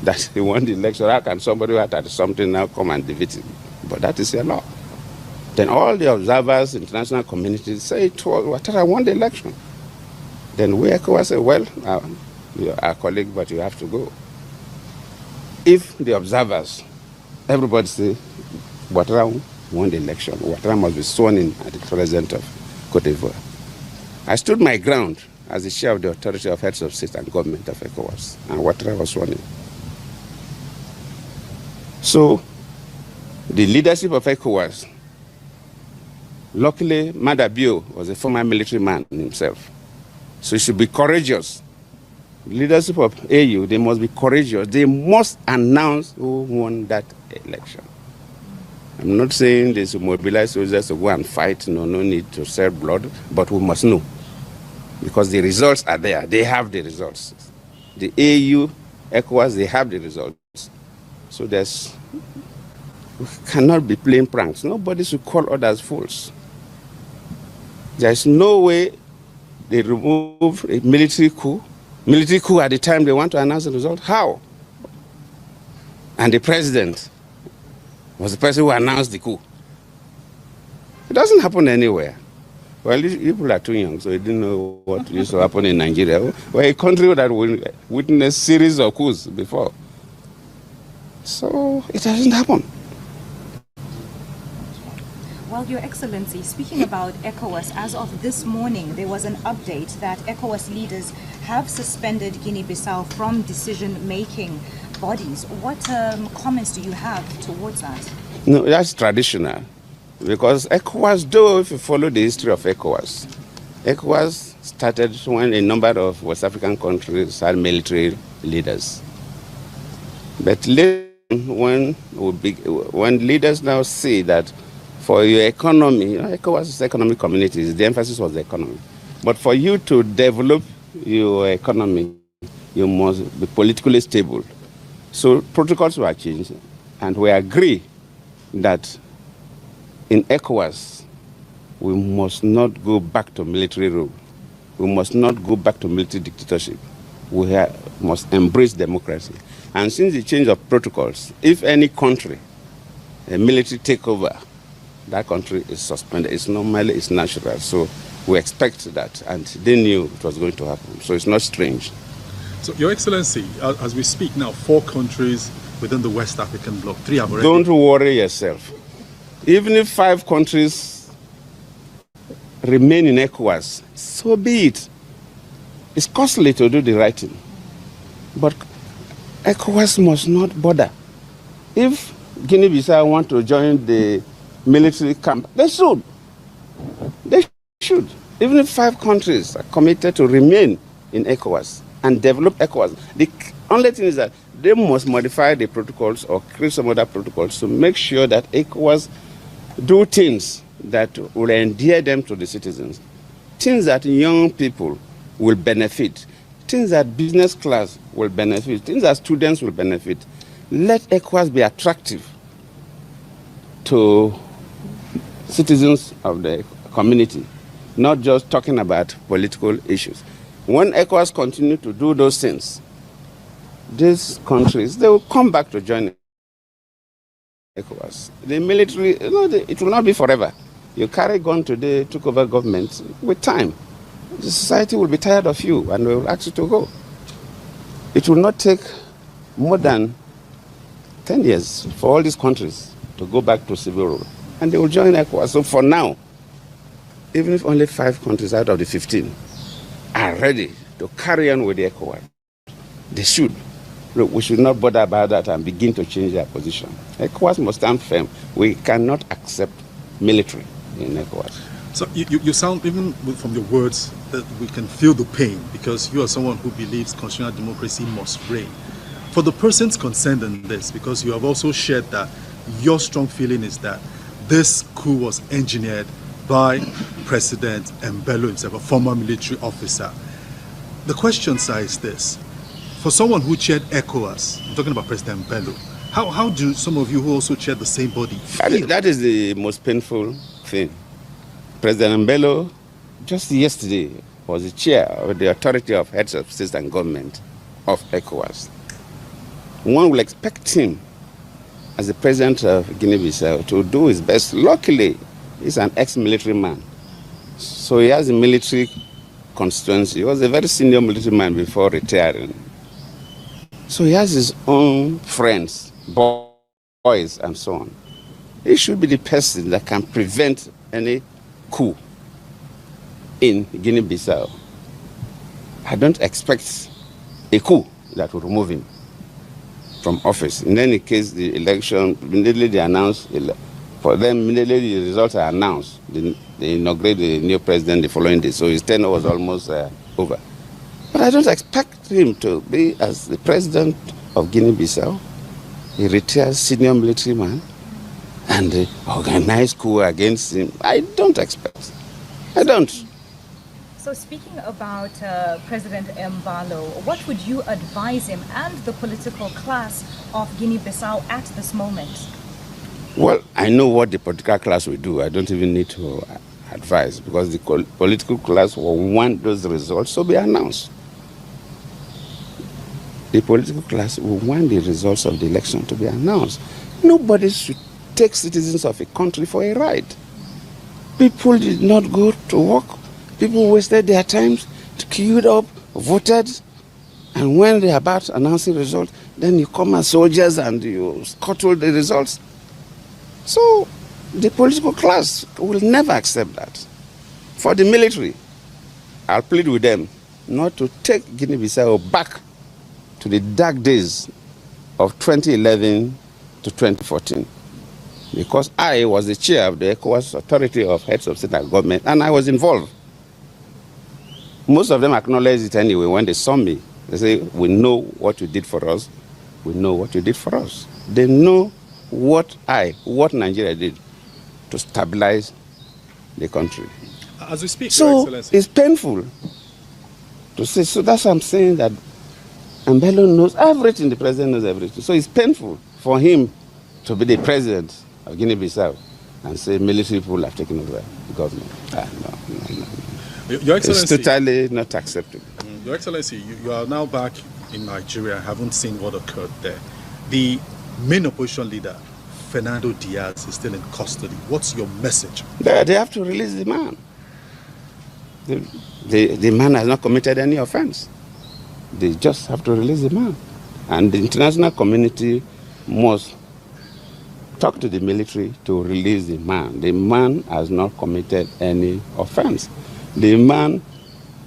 that he won the election. How can somebody who had something now come and defeat him? But that is a law. Then all the observers, international community say Ouattara won the election. Then we ECOWAS say, well, you're our colleague, but you have to go. If the observers, everybody say Ouattara won the election, Ouattara must be sworn in as the president of Cote d'Ivoire. I stood my ground as the chair of the Authority of Heads of State and Government of ECOWAS, and Ouattara was sworn in. So, the leadership of ECOWAS, luckily, Madabio was a former military man himself. So he should be courageous. The leadership of AU, they must be courageous. They must announce who won that election. I'm not saying they should mobilize soldiers to go and fight. No need to shed blood, but we must know. Because the results are there. They have the results. The AU, ECOWAS, they have the results. So we cannot be playing pranks. Nobody should call others fools. There's no way they remove a military coup. Military coup at the time they want to announce the result. How? And the president was the person who announced the coup. It doesn't happen anywhere. Well, people are too young, so they didn't know what used to happen in Nigeria. We're a country that witnessed a series of coups before. So it doesn't happen. Well, Your Excellency, speaking about ECOWAS, as of this morning, there was an update that ECOWAS leaders have suspended Guinea-Bissau from decision-making bodies. What comments do you have towards that? No, that's traditional. Because ECOWAS, though, if you follow the history of ECOWAS started when a number of West African countries had military leaders. But later, when leaders now see that for your economy, ECOWAS is economic communities, the emphasis was the economy. But for you to develop your economy, you must be politically stable. So protocols were changed, and we agree that in ECOWAS, we must not go back to military rule. We must not go back to military dictatorship. We must embrace democracy. And since the change of protocols, if any country, a military takeover, that country is suspended. It's natural. So we expect that, and they knew it was going to happen. So it's not strange. So, Your Excellency, as we speak now, 4 countries within the West African bloc, 3 have already... Don't worry yourself. Even if 5 countries remain in ECOWAS, so be it. It's costly to do the right thing. But ECOWAS must not bother. If Guinea-Bissau want to join the military camp, they should. They should. Even if 5 countries are committed to remain in ECOWAS and develop ECOWAS, the only thing is that they must modify the protocols or create some other protocols to make sure that ECOWAS do things that will endear them to the citizens, things that young people will benefit, things that business class will benefit, things that students will benefit. Let ECOWAS be attractive to citizens of the community, not just talking about political issues. When ECOWAS continue to do those things, these countries, they will come back to join ECOWAS. The military, it will not be forever. You carry gun today, took over government, with time, the society will be tired of you and will ask you to go. It will not take more than 10 years for all these countries to go back to civil rule, and they will join ECOWAS. So for now, even if only 5 countries out of the 15 are ready to carry on with the ECOWAS, they should. Look, we should not bother about that and begin to change their position. ECOWAS must stand firm. We cannot accept military in ECOWAS. So you sound, even from your words, that we can feel the pain, because you are someone who believes constitutional democracy must reign. For the persons concerned in this, because you have also shared that your strong feeling is that this coup was engineered by President Mbello himself, a former military officer. The question, sir, is this. For someone who chaired ECOWAS, I'm talking about President Mbello, how do some of you who also chaired the same body feel? That is the most painful thing. President Mbello, just yesterday, was the chair of the Authority of Heads of State and Government of ECOWAS. One will expect him, as the president of Guinea-Bissau, to do his best. Luckily, He's an ex-military man. So he has a military constituency. He was a very senior military man before retiring. So he has his own friends, boys, and so on. He should be the person that can prevent any coup in Guinea-Bissau. I don't expect a coup that will remove him from office. In any case, the election, immediately they announce, for them, immediately the results are announced. They inaugurate the new president the following day, so his tenure was almost over. But I don't expect him to be as the president of Guinea-Bissau, a retired senior military man, and organize coup against him. I don't expect. I don't. So speaking about President Mbalo, what would you advise him and the political class of Guinea-Bissau at this moment? Well, I know what the political class will do. I don't even need to advise, because the political class will want those results to be announced. The political class will want the results of the election to be announced. Nobody should take citizens of a country for a ride. People did not go to work. People wasted their time, queued up, voted, and when they are about announcing results, then you come as soldiers and you scuttle the results. So the political class will never accept that. For the military, I'll plead with them not to take Guinea-Bissau back to the dark days of 2011 to 2014. Because I was the chair of the ECOWAS Authority of Heads of State and Government, and I was involved. Most of them acknowledged it anyway when they saw me. They say, we know what you did for us. We know what you did for us. They know what Nigeria did to stabilize the country. As we speak, so Your Excellency. it's painful to say. So that's why I'm saying that Mbalo knows everything. The president knows everything. So it's painful for him to be the president of Guinea-Bissau and say military people have taken over the government. No. Your Excellency, it's totally not acceptable. Your Excellency, you are now back in Nigeria. Haven't seen what occurred there. The main opposition leader, Fernando Diaz, is still in custody. What's your message? They have to release the man. The man has not committed any offense. They just have to release the man. And the international community must talk to the military to release the man. The man has not committed any offense. The man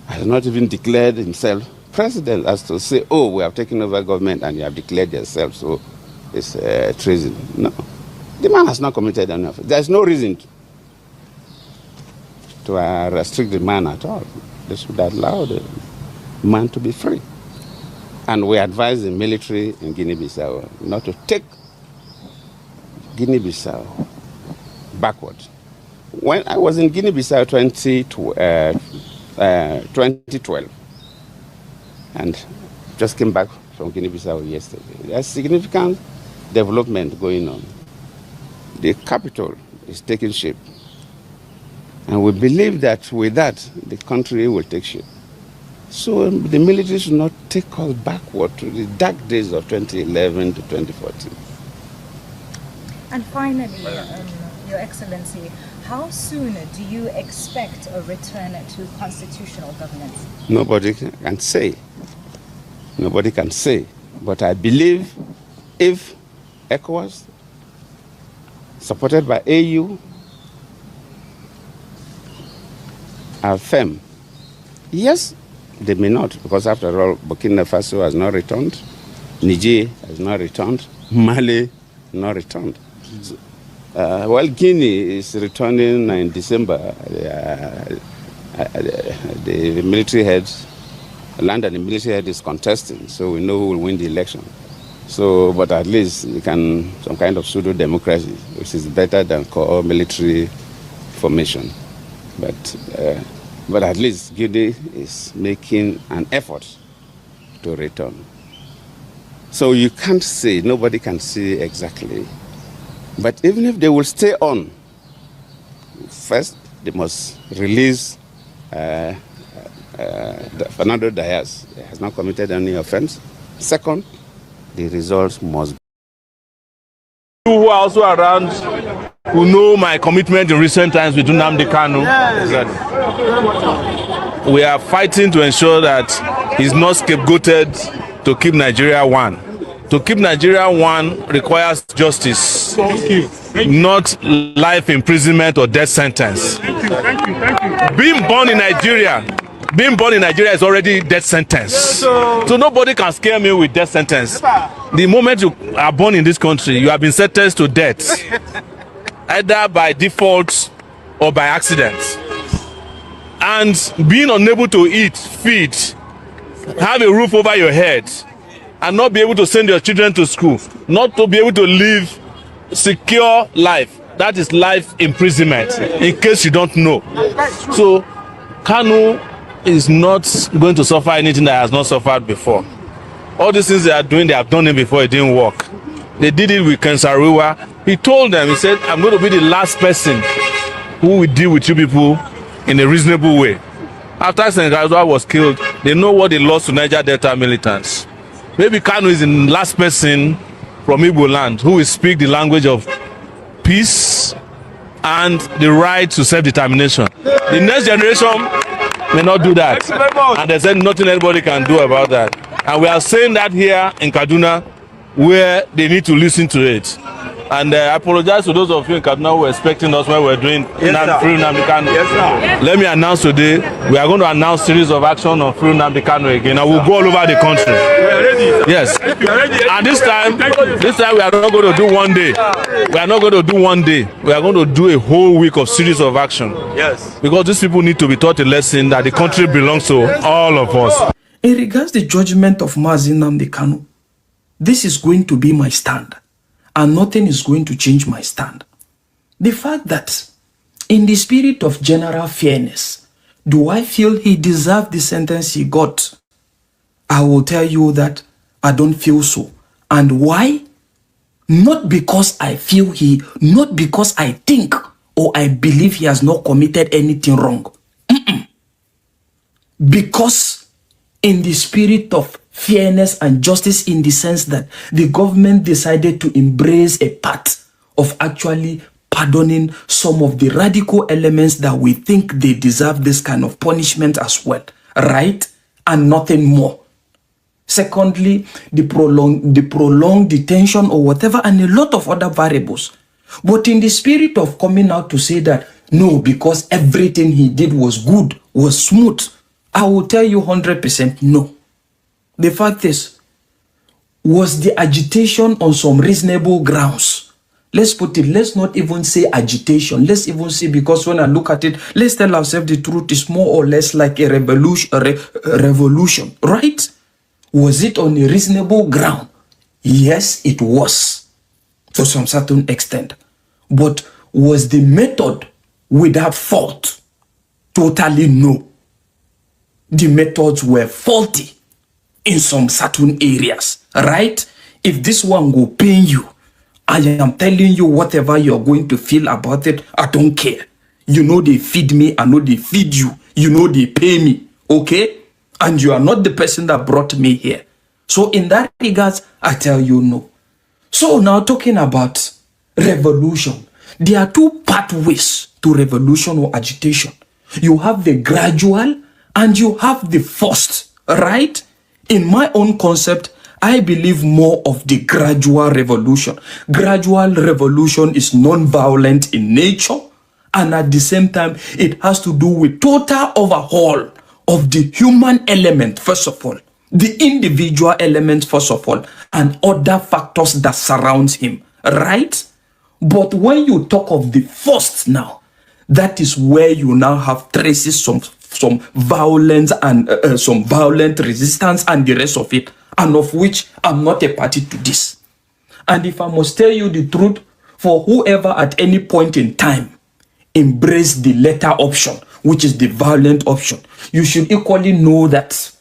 has not even declared himself president, as to say, oh, we have taken over government and you have declared yourself, so it's treason. No. The man has not committed any offense. There's no reason to restrict the man at all. They should allow the man to be free. And we advise the military in Guinea-Bissau not to take Guinea-Bissau backward. When I was in Guinea-Bissau 2012, and just came back from Guinea-Bissau yesterday, there's significant development going on. The capital is taking shape. And we believe that with that, the country will take shape. So the military should not take us backward to the dark days of 2011 to 2014. And finally, Your Excellency, how soon do you expect a return to constitutional governance? Nobody can say. Nobody can say. But I believe if ECOWAS, supported by AU, are firm, yes, they may not, because after all, Burkina Faso has not returned, Niger has not returned, Mali not returned. Well, Guinea is returning in December. The military heads, land and the military head is contesting, so we know who will win the election. So, but at least we can, some kind of pseudo-democracy, which is better than core military formation. But at least Guinea is making an effort to return. So you can't say, nobody can say exactly. But even if they will stay on, first they must release Fernando Diaz. He has not committed any offense. Second, the results must be. Who are also around who know my commitment in recent times with Nnamdi Kanu, is that we are fighting to ensure that he's not scapegoated to keep Nigeria one. To keep Nigeria one requires justice, not life imprisonment or death sentence. Being born in Nigeria is already death sentence. So nobody can scare me with death sentence. The moment you are born in this country, you have been sentenced to death, either by default or by accident. And being unable to eat, feed, have a roof over your head, and not be able to send your children to school, not to be able to live secure life, that is life imprisonment, in case you don't know. So Kanu is not going to suffer anything that has not suffered before. All these things they are doing, they have done it before, it didn't work. They did it with Kensariwa. He told them, he said, I'm going to be the last person who will deal with you people in a reasonable way. After Kensariwa was killed, they know what they lost to Niger Delta militants. Maybe Kanu is the last person from Igbo land who will speak the language of peace and the right to self-determination. The next generation may not do that. And they said nothing anybody can do about that. And we are saying that here in Kaduna, where they need to listen to it. And I apologize to those of you in Kaduna who were expecting us when we were doing free Nnamdi Kanu. Let me announce today, we are going to announce series of action on free Nnamdi Kanu again, and we'll go all over the country. Yes. And this time we are not going to do one day. We are not going to do one day. We are going to do a whole week of series of action. Yes. Because these people need to be taught a lesson that the country belongs to all of us. In regards to the judgment of Mazi Nnamdi Kanu, this is going to be my stand. And nothing is going to change my stand. The fact that, in the spirit of general fairness, do I feel he deserved the sentence he got? I will tell you that I don't feel so. And why? Not because I feel not because I think or I believe he has not committed anything wrong. Because in the spirit of fairness and justice, in the sense that the government decided to embrace a path of actually pardoning some of the radical elements that we think they deserve this kind of punishment as well, right? And nothing more. Secondly, the prolonged detention or whatever, and a lot of other variables. But in the spirit of coming out to say that, no, because everything he did was good, was smooth, I will tell you 100% no. The fact is, was the agitation on some reasonable grounds? Let's put it, let's not even say agitation. Let's even say, because when I look at it, let's tell ourselves the truth is more or less like a revolution, right? Was it on a reasonable ground? Yes, it was, to some certain extent. But was the method without fault? Totally no. The methods were faulty in some certain areas, right? If this one will pain you, I am telling you whatever you're going to feel about it, I don't care. You know they feed me, I know they feed you. You know they pay me, okay? And you are not the person that brought me here. So in that regards, I tell you no. So now talking about revolution, there are two pathways to revolution or agitation. You have the gradual and you have the forced, right? In my own concept, I believe more of the gradual revolution. Gradual revolution is non-violent in nature, and at the same time, it has to do with total overhaul of the human element, first of all, the individual element, first of all, and other factors that surrounds him, right? But when you talk of the first now, that is where you now have traces some violence and some violent resistance and the rest of it, and of which I'm not a party to this. And if I must tell you the truth, for whoever at any point in time embrace the latter option, which is the violent option, you should equally know that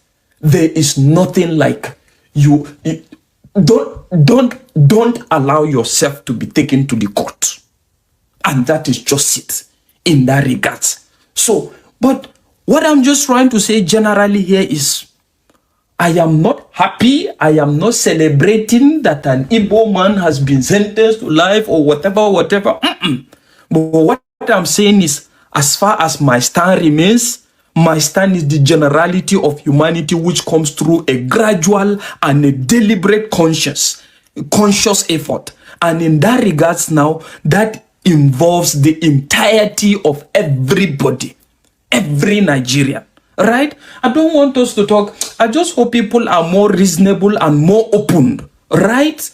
there is nothing like you. Don't allow yourself to be taken to the court. And that is just it in that regards. So, but what I'm just trying to say generally here is, I am not happy. I am not celebrating that an Igbo man has been sentenced to life or whatever. But what I'm saying is, as far as my stand remains, my stand is the generality of humanity, which comes through a gradual and a deliberate conscious effort. And in that regards now, that involves the entirety of everybody, every Nigerian. Right? I don't want us to talk. I just hope people are more reasonable and more open. Right?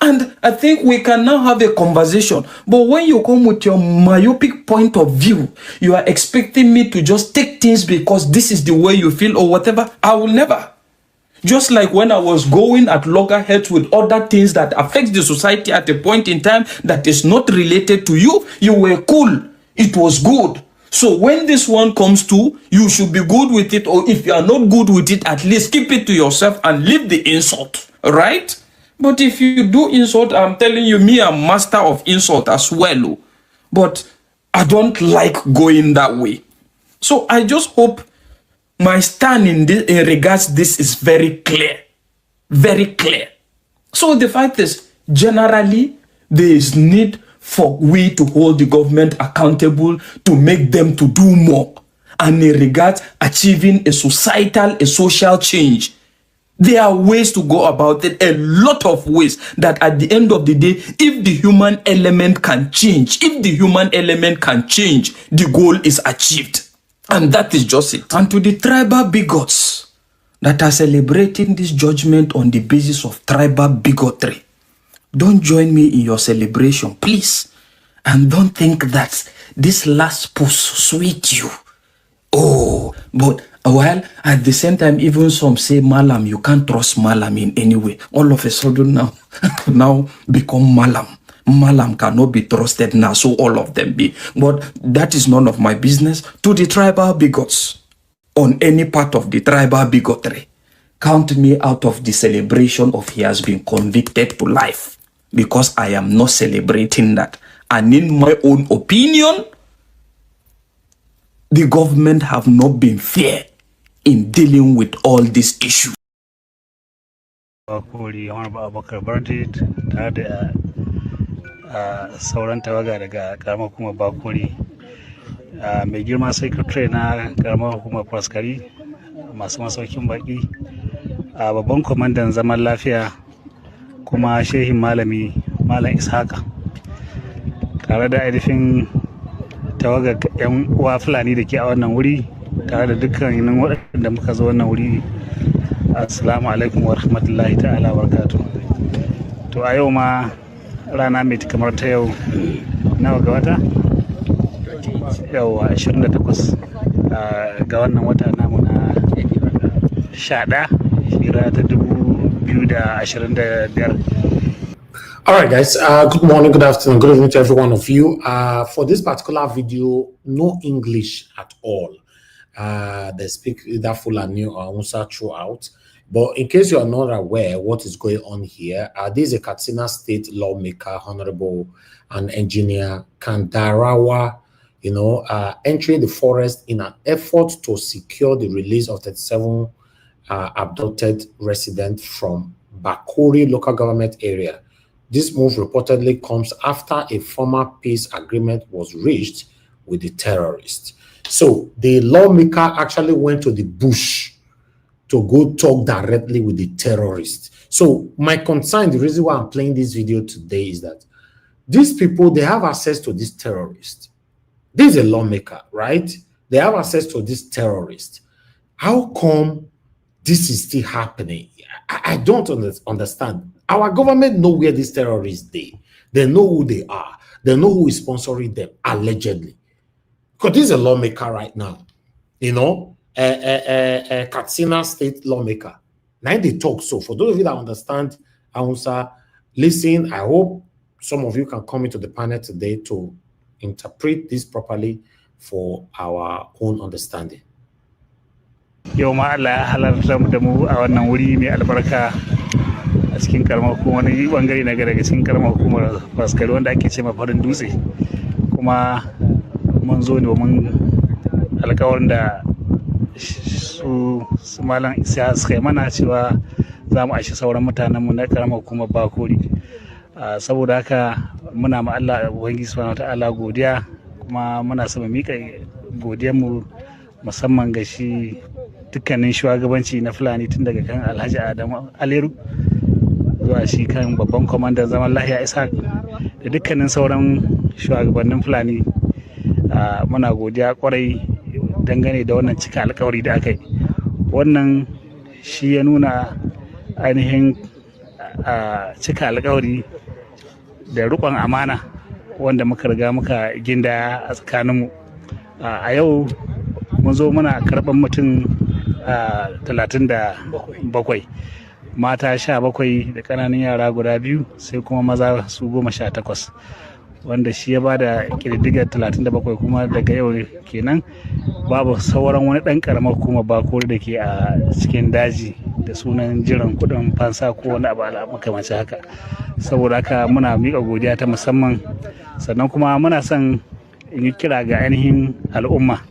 And I think we can now have a conversation. But when you come with your myopic point of view, you are expecting me to just take things because this is the way you feel or whatever. I will never. Just like when I was going at loggerheads with other things that affect the society at a point in time that is not related to you, you were cool. It was good. So when this one comes to, you should be good with it, or if you are not good with it, at least keep it to yourself and leave the insult, right? But if you do insult, I'm telling you, me, I'm master of insult as well. But I don't like going that way. So I just hope my stand in regards this is very clear. Very clear. So the fact is, generally, there is need for we to hold the government accountable, to make them to do more. And in regards achieving a societal, a social change, there are ways to go about it, a lot of ways that at the end of the day, if the human element can change, the goal is achieved. And that is just it. And to the tribal bigots that are celebrating this judgment on the basis of tribal bigotry, don't join me in your celebration, please. And don't think that this last post sweet you. Oh, but well, at the same time, even some say Malam, you can't trust Malam in any way. All of a sudden now become Malam. Malam cannot be trusted now, so all of them be. But that is none of my business. To the tribal bigots, on any part of the tribal bigotry, count me out of the celebration of he has been convicted to life, because I am not celebrating that. And in my own opinion, the government have not been fair in dealing with all these issues. Sauran tawaga daga karamar hukumar Bakuri, mai girma secretary na karamar hukumar Faskari, masu masaukin baki, babban kwamandan zaman lafiya kuma shehin malami Malam Ishaka, tare da ainihin tawaga yan uwa Fulani da ke a wannan wuri, tare da dukkanin waɗanda muka zo wannan wuri. Assalamu alaikum wa rahmatullahi ta'ala wa barakatuh. To a yau ma rana mai kamar ta yau, nawa ga wata? Yau 28 ga wannan wata namu na 11 hira ta 2025. All right, guys. Good morning, good afternoon, good evening to every one of you. For this particular video, no English at all. They speak either Fulani or Hausa throughout. But in case you are not aware what is going on here, this is a Katsina State lawmaker, Honorable and Engineer Kandarawa, entering the forest in an effort to secure the release of 37 abducted residents from Bakuri local government area. This move reportedly comes after a former peace agreement was reached with the terrorists. So the lawmaker actually went to the bush to go talk directly with the terrorists. So my concern, the reason why I'm playing this video today is that these people, they have access to this terrorist. This is a lawmaker, right? They have access to this terrorist. How come this is still happening? I don't understand. Our government know where these terrorists they know who they are. They know who is sponsoring them, allegedly. Because this is a lawmaker right now, a Katsina State lawmaker. Now they talk. So for those of you that understand Hausa, listen. I hope some of you can come into the panel today to interpret this properly for our own understanding. Yau ma Allah ya halarta da mu a wannan wuri mai albarka a cikin karamar hukumar wani bangare na daga cikin karamar hukumar Faskari wanda ake cewa Farin Dutse, kuma mun zo ne domin alƙawarin da su malam isa suka yi mana cewa za mu aishi sauran mutanenmu na karamar hukumar bakori. Saboda haka muna ma Allah Ubangiji subhanahu ta'ala godiya, kuma muna so mu mika godiyarmu musamman ga shi dukkanin shugabanci na Fulani, tun daga kan Alhaji Adamu Aleru zuwa shi kan babban kwamandan zaman lahiya Isa da dukkanin sauran shugabannin Fulani. Muna godiya kwarai dangane da wannan cika alkawari da aka yi. Wannan shi ya nuna ainihin cika alkawari da riƙon amana wanda muka riga muka ginda a tsakaninmu. A yau mun zo muna karɓar mutum 37, mata 17 da ƙananan yara guda 2, sai kuma maza su 18, wanda shi ya bada ƙididdigar 37. Kuma daga yau kenan babu sauran wani ɗan ƙaramar hukumar bakori da ke a cikin daji da sunan jiran kuɗin fansa ko wani abu makamancin haka. Saboda haka muna miƙa godiya ta musamman, sannan kuma muna son in yi kira ga ainihin al'umma,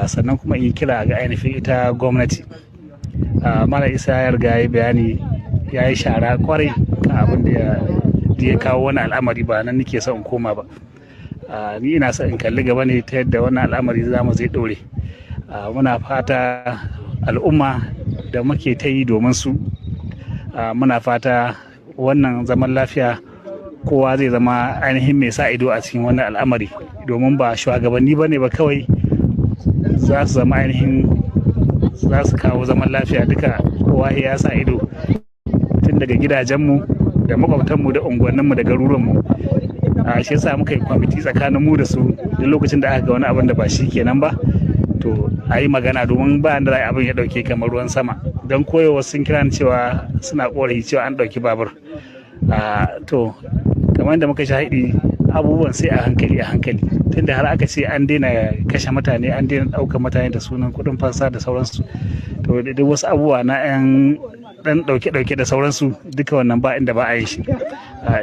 sannan kuma in yi kira ga ainihin ita gwamnati. Mala Isa ya riga ya bayani, ya yi shara kwarai kan abin da ya kawo wani al'amari, ba nan nake son in koma ba. Ni ina son in kalli gaba ne ta yadda wannan al'amari za mu zai ɗore. Muna fata al'umma da muke ta yi domin su, muna fata wannan zaman lafiya kowa zai zama ainihin mai sa ido a cikin wannan al'amari, domin ba shugabanni ba ne ba kawai za su zama ainihin za su kawo zaman lafiya. Duka kowa ya sa ido, tun daga gidajenmu da makwabtanmu da unguwanninmu da garuruwanmu. Shi yasa muka yi kwamiti tsakanin mu da su, duk lokacin da aka ga wani abin da ba shi kenan ba to a yi magana, domin ba da abin ya dauke kamar ruwan sama. Don koyowa sun kira cewa suna korafi cewa an dauki babur. To kamar da muka shahidi, abubuwan sai a hankali, tunda har aka ce an daina kashe mutane, an daina ɗaukar mutane da sunan kuɗin fansa da sauransu. To da duk wasu abubuwa na 'yan dan dauke da sauransu, duka wannan ba inda ba a yi shi.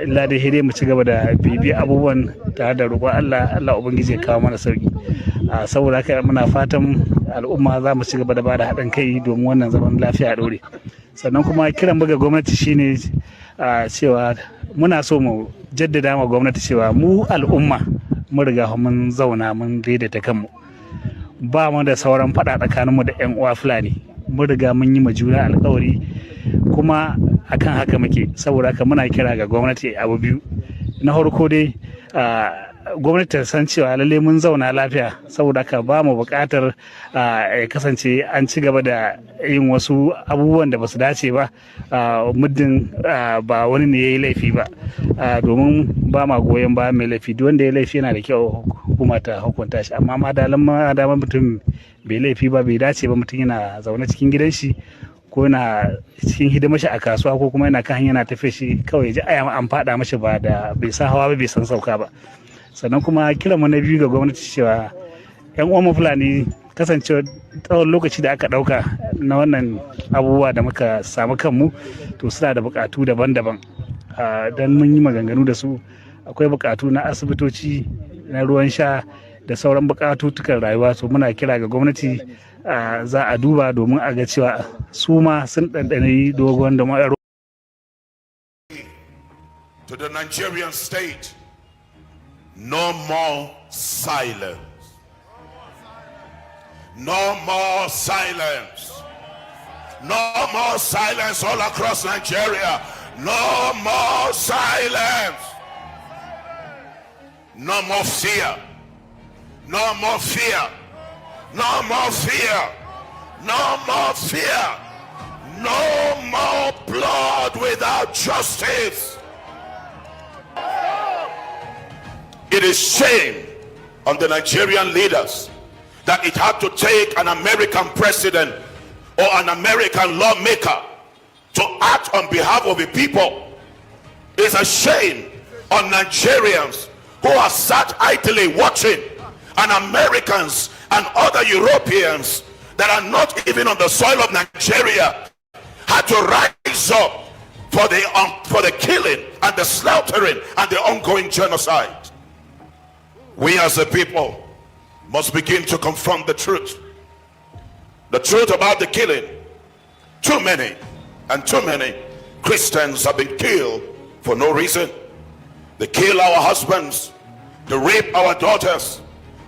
Illa dai dai mu ci gaba da bibiyar abubuwan tare da roƙon Allah Ubangiji ya kawo mana sauki. Saboda haka muna fatan al'umma za mu ci gaba da bada haɗin kai domin wannan zaman lafiya a ɗore. Sannan kuma kiran buga gwamnati shine cewa muna so mu jaddada ma gwamnati cewa mu al'umma mun riga mun zauna mun daidaita kanmu, ba mu da sauran faɗa tsakaninmu da 'yan uwa Fulani. Mun riga mun yi ma juna alƙawari, kuma akan haka muke. Saboda haka muna kira ga gwamnati abu biyu. Na farko dai gwamnati ta san cewa lalle mun zauna lafiya, saboda haka ba mu buƙatar ya kasance an ci gaba da yin wasu abubuwan da ba su dace ba, muddin ba wani ne ya yi laifi ba, domin ba ma goyon ba mai laifi. Duk wanda ya laifi yana da kyau hukuma ta hukunta shi, amma ma dama mutum bai laifi ba, bai dace ba mutum yana zaune cikin gidan shi ko yana cikin hidimar shi a kasuwa ko kuma yana kan hanya yana tafe shi, kawai ya ji an faɗa mashi ba da bai san hawa ba bai san sauka ba. Sannan kuma kiran mu na biyu ga gwamnati cewa 'yan uwan Fulani, kasancewa tsawon lokaci da aka ɗauka na wannan abubuwa da muka samu kanmu, to suna da buƙatu daban-daban. Don mun yi maganganu da su, akwai buƙatu na asibitoci, na ruwan sha da sauran buƙatutukan rayuwa. So muna kira ga gwamnati za a duba domin a ga cewa su ma sun ɗanɗani dogon da ma'aro. To the Nigerian state, no more silence. No more silence. No more silence all across Nigeria. No more silence. No more fear. No more fear. No more fear. No more fear. No more blood without justice. It is shame on the Nigerian leaders that it had to take an American president or an American lawmaker to act on behalf of the people. It's a shame on Nigerians who are sat idly watching, and Americans and other Europeans that are not even on the soil of Nigeria had to rise up for the killing and the slaughtering and the ongoing genocide. We as a people must begin to confront the truth The truth about the killing, too many Christians have been killed for no reason. They kill our husbands, they rape our daughters,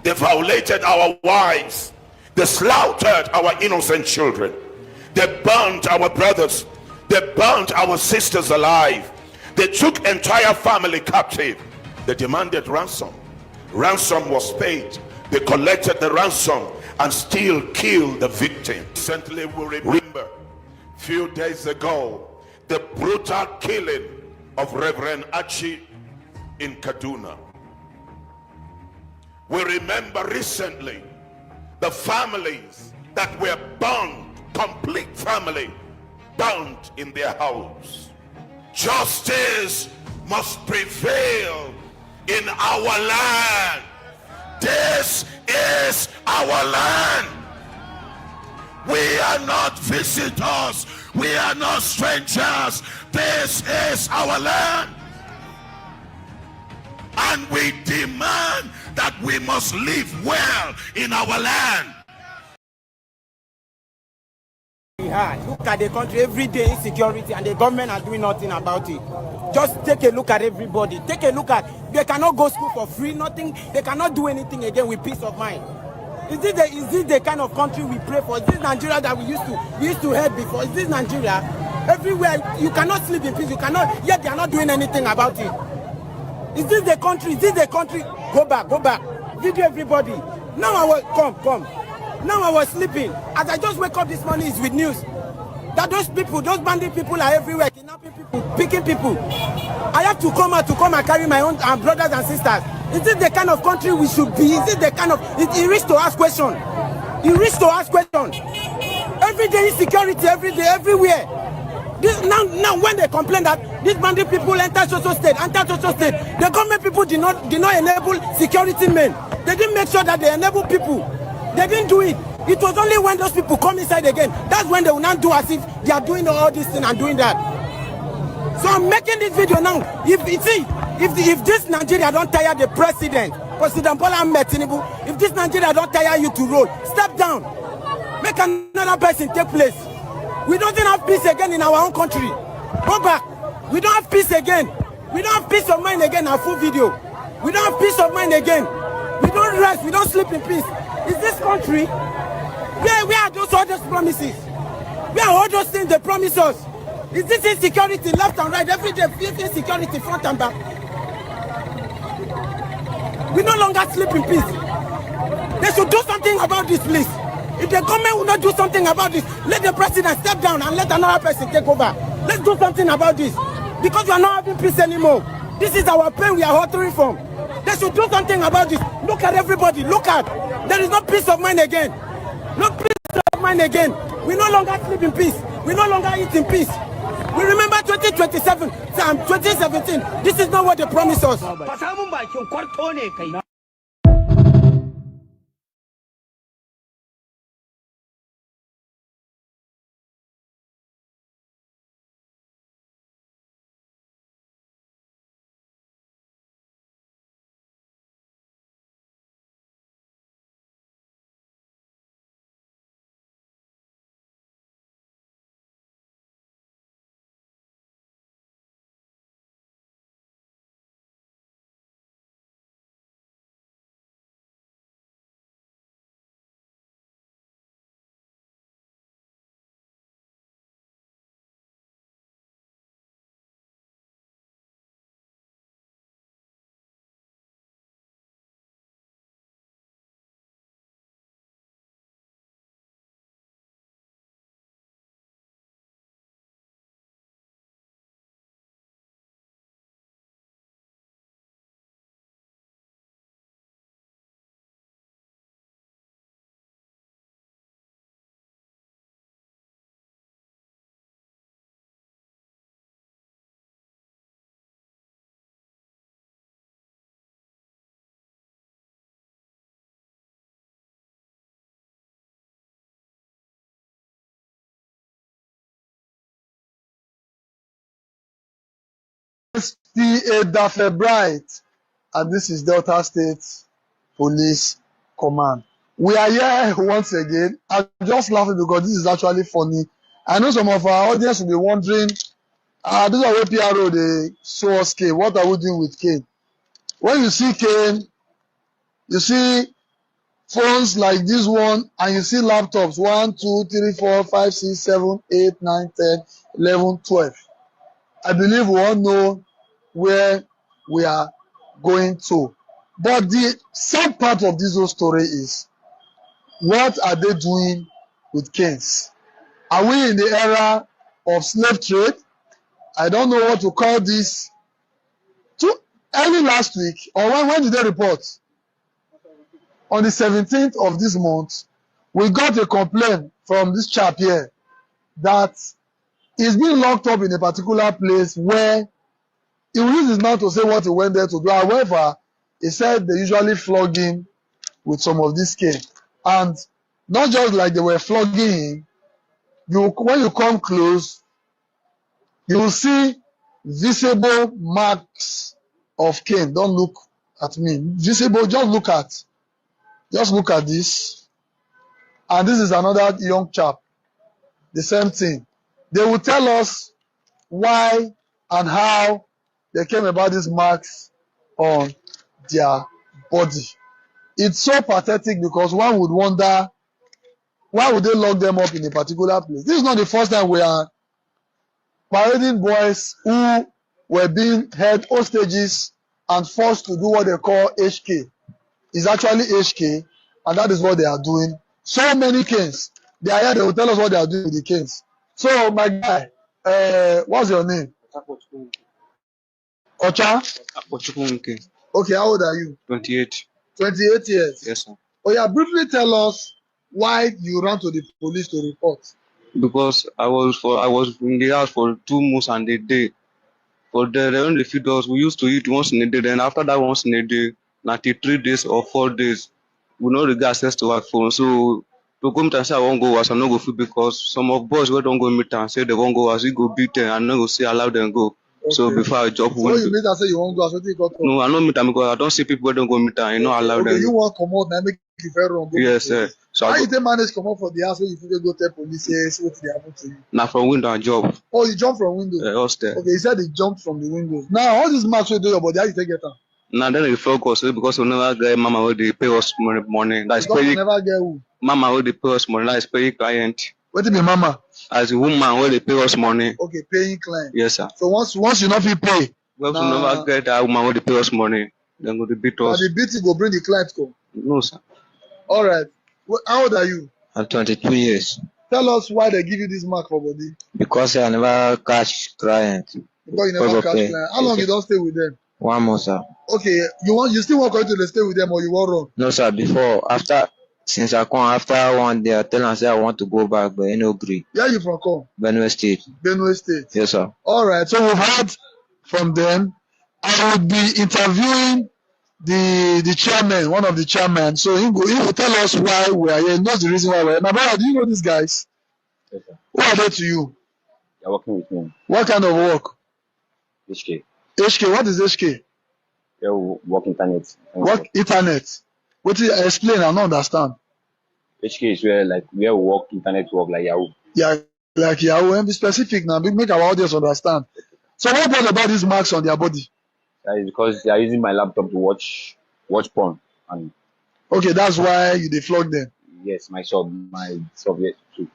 they violated our wives, they slaughtered our innocent children, they burned our brothers, they burned our sisters alive, they took entire family captive, they demanded ransom. Ransom was paid, they collected the ransom and still killed the victim. Recently we remember, few days ago, the brutal killing of Reverend Achi in Kaduna. We remember recently the families that were burned, complete family burned in their house. Justice must prevail in our land. This is our land. We are not visitors. We are not strangers. This is our land. And we demand that we must live well in our land. Look at the country, every day insecurity, and the government are doing nothing about it. Just take a look at everybody. Take a look at, they cannot go school for free, nothing. They cannot do anything again with peace of mind. Is this the kind of country we pray for? Is this Nigeria that we used to have before? Is this Nigeria? Everywhere you cannot sleep in peace. You cannot, yet they are not doing anything about it. Is this the country? Is this the country? Go back, go back. Video everybody. Now I was come. Now I was sleeping. As I just wake up this morning, it's with news that those people, those bandit people are everywhere, kidnapping people, picking people. I have to come out and carry my own brothers and sisters. Is this the kind of country we should be? Is this the kind of, it reached to ask questions. It reached to ask questions. Every day insecurity, every day, everywhere. This, now when they complain that these bandit people enter social state, the government people did not enable security men. They didn't make sure that they enable people. They didn't do it. It was only when those people come inside again, that's when they will not do as if they are doing all this thing and doing that. So I'm making this video now. If this Nigeria don't tire the President Bola Ahmed Tinubu, if this Nigeria don't tire you to roll, step down. Make another person take place. We don't have peace again in our own country. Go back. We don't have peace again. We don't have peace of mind again. Our full video. We don't have peace of mind again. We don't rest. We don't sleep in peace. Is this country? Where are all those promises? Where are all those things they promise us? Is this insecurity left and right? Every day, insecurity front and back. We no longer sleep in peace. They should do something about this, please. If the government will not do something about this, let the president step down and let another person take over. Let's do something about this. Because we are not having peace anymore. This is our pain we are hurting from. They should do something about this. Look at everybody. Look at. There is no peace of mind again. No peace of mind again. We no longer sleep in peace. We no longer eat in peace. We remember 2017. This is not what they promised us. SPA Dafe Bright, and this is Delta State Police Command. We are here once again. I'm just laughing because this is actually funny. I know some of our audience will be wondering, this is where PRO they show us Kane. What are we doing with Kane? When you see Kane, you see phones like this one, and you see laptops 1, 2, 3, 4, 5, 6, 7, 8, 9, 10, 11, 12. I believe we all know where we are going to. But the sad part of this whole story is, what are they doing with Canes? Are we in the era of slave trade? I don't know what to call this. Early last week, or when did they report? On the 17th of this month, we got a complaint from this chap here that he's being locked up in a particular place where he will use his mouth to say what he went there to do. However, he said they usually flog him with some of this cane. And not just like they were flogging him, when you come close, you will see visible marks of cane. Don't look at me. Visible, just look at this. And this is another young chap. The same thing. They will tell us why and how they came about these marks on their body. It's so pathetic because one would wonder, why would they lock them up in a particular place? This is not the first time we are parading boys who were being held hostages and forced to do what they call HK. It's actually HK, and that is what they are doing. So many canes. They are here, they will tell us what they are doing with the canes. So, my guy, what's your name? Ocha? Okay, how old are you? 28. 28 years? Yes, sir. Oh yeah, briefly tell us why you ran to the police to report. Because I was in the house for 2 months and a day. For they only feed us. We used to eat once in a day. Then after that once in a day, 93 days or 4 days, we no get access to our phone. So to come and say I won't go house, I no go fit because some of boys wey don't go meet and say they won't go house, we go beat them and no go say allow them go. Okay. So before I jump so you meet and say you won't go, so you got no, I don't meet them because I don't see people wey don't go meet and you know allow them. Okay, you want come out now make you very wrong. Yes, sir. So how you take manage come out for the house when you fit go tell police say what they happen to you? Now from window and job. Oh, you jump from window? Upstairs. Okay, you said he jumped from the window. Now all these marks wey dey your body, how you take get them? Now then they focus because we never get mama wey dey pay us money. That's because we never get who? Mama wey dey pay us money, that is paying client. What be mama? As a woman wey dey pay us money. Okay, paying client. Yes, sir. So once you not fit pay. Well, we never get that woman wey dey pay us money. Then go to beat us. And the beating go bring the client come? No, sir. All right. How old are you? I'm 22 years. Tell us why they give you this mark for body. Because I never catch client. Because you never catch client. How long you don't stay with them? 1 month, sir. Okay, you still want to stay with them or you want run? No, sir. Since I come after 1 day, I tell them say I want to go back, but I no agree. Where you from come? Benue State. Benue State. Yes, sir. All right. So we've heard from them. I would be interviewing the chairman, one of the chairmen. So he will tell us why we are here. Not the reason why we're here. My brother, do you know these guys? Yes, sir. Who are they to you? They're working with me. What kind of work? HK. HK, what is HK? They work internet. Work internet. What do you explain? I don't understand. HK is where we work internet work like Yahoo. Yeah, like Yahoo. And be specific now. Make our audience understand. So what about these marks on their body? That is because they are using my laptop to watch porn. And okay, that's why you flog them. Yes, my sub yes, too.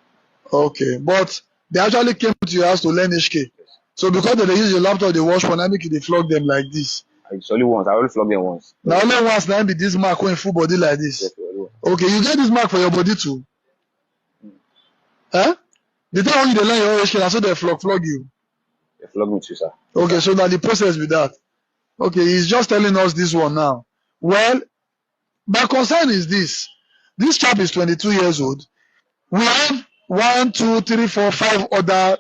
Okay, but they actually came to your house to learn HK. Yes. So because they use your laptop, they watch porn, I make you flog them like this. It's only once. I only flog them once. Now only once. Now be this mark going full body like this. Yes, okay, you get this mark for your body too. Huh? The time when you learn your HK, so they flog you. They flog me too, sir. Okay, so that the process with that. Okay, he's just telling us this one now. Well, my concern is this. This chap is 22 years old. We have 1, 2, 3, 4, 5 other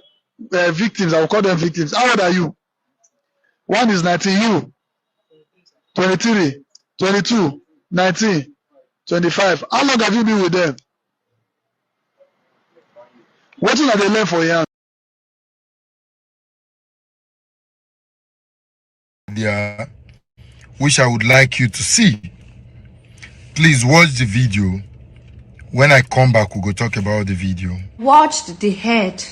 victims. I will call them victims. How old are you? One is 19. You? 23, 22, 19, 25. How long have you been with them? What are they learn for you? Which I would like you to see. Please watch the video When I come back, we'll go talk about the video. Watched the head.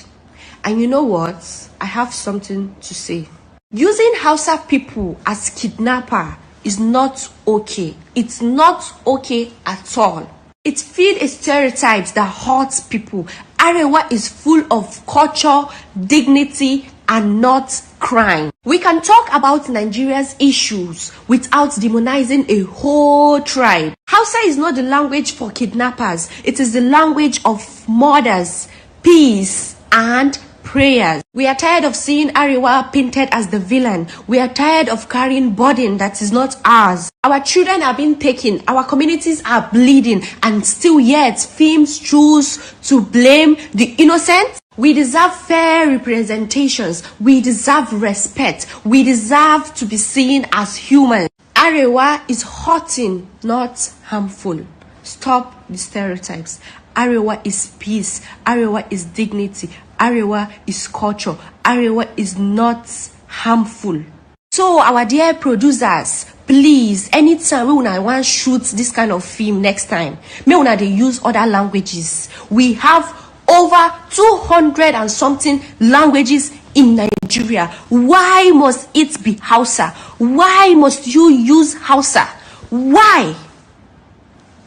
And you know what? I have something to say. Using Hausa people as kidnapper is not okay. It's not okay at all. It feeds a stereotypes that hurts people. Arewa is full of culture, dignity, and not crime. We can talk about Nigeria's issues without demonizing a whole tribe. Hausa is not the language for kidnappers. It is the language of murders, peace, and prayers. We are tired of seeing Arewa painted as the villain. We are tired of carrying burden that is not ours. Our children are being taken. Our communities are bleeding. And still yet, films choose to blame the innocent. We deserve fair representations. We deserve respect. We deserve to be seen as human. Arewa is hurting, not harmful. Stop the stereotypes. Arewa is peace. Arewa is dignity. Arewa is culture. Arewa is not harmful. So our dear producers, please, anytime we want to shoot this kind of film next time, may una dey use other languages. We have over 200 and something languages in Nigeria. Why must it be Hausa? Why must you use Hausa? Why?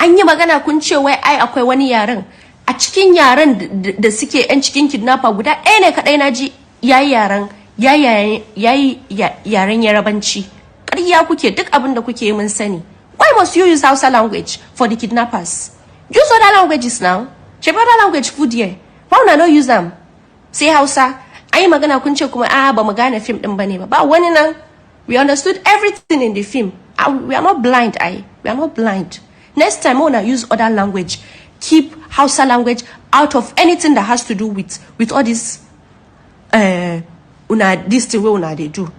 An yi magana kun ce wai ai akwai wani yaren a cikin yaren da suke yan cikin kidnapper guda ɗaya ne kaɗai na ji yayi yaren Yarabanci. Ƙarya kuke, duk abin da kuke mun sani. Why must you use Hausa language for the kidnappers? Use other languages now. Check other language food here. Why not use them? Say Hausa. An yi magana kun ce kuma ba mu gane film ɗin bane ba. Ba wani nan. We understood everything in the film. We are not blind, we are not blind. Next time, I want to use other language. Keep Hausa language out of anything that has to do with all this this thing we they do.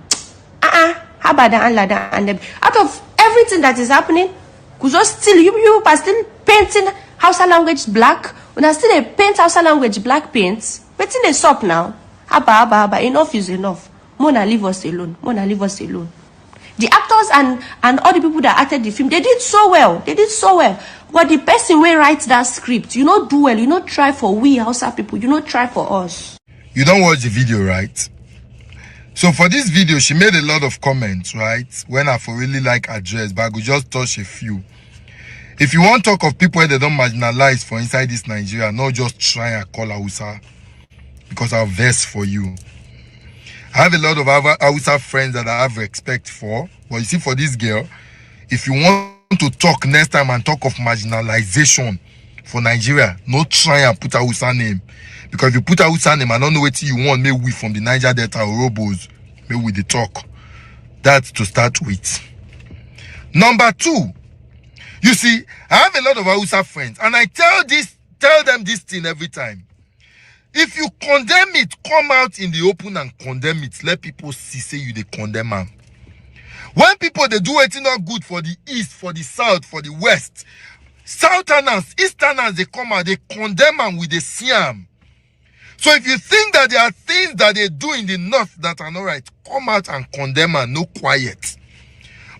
How about that and out of everything that is happening, cause still you are still painting Hausa language black. Una still paint Hausa language black paints. Waiting they stop now. Haba, enough is enough. Mona leave us alone. Mona leave us alone. The actors and all the people that acted the film, they did so well. They did so well. But the person who writes that script, you not do well. You not try for we Hausa people. You not try for us. You don't watch the video, right? So for this video, she made a lot of comments, right? When I for really like address, but I could just touch a few. If you want to talk of people where they don't marginalize for inside this Nigeria, not just try and call Hausa, because I'll verse for you. I have a lot of Hausa friends that I have respect for. But you see, for this girl, if you want to talk next time and talk of marginalization for Nigeria, not try and put a Hausa name. Because if you put a Hausa name, I don't know what you want, maybe we from the Niger Delta or Robos, maybe we the talk. That's to start with. Number two, you see, I have a lot of Hausa friends, and I tell them this thing every time. If you condemn it, come out in the open and condemn it. Let people see, say you they condemn them. When people they do it not good for the east, for the south, for the west, southerners, easterners they come out, they condemn them with the siam. So if you think that there are things that they do in the north that are not right, come out and condemn and no quiet.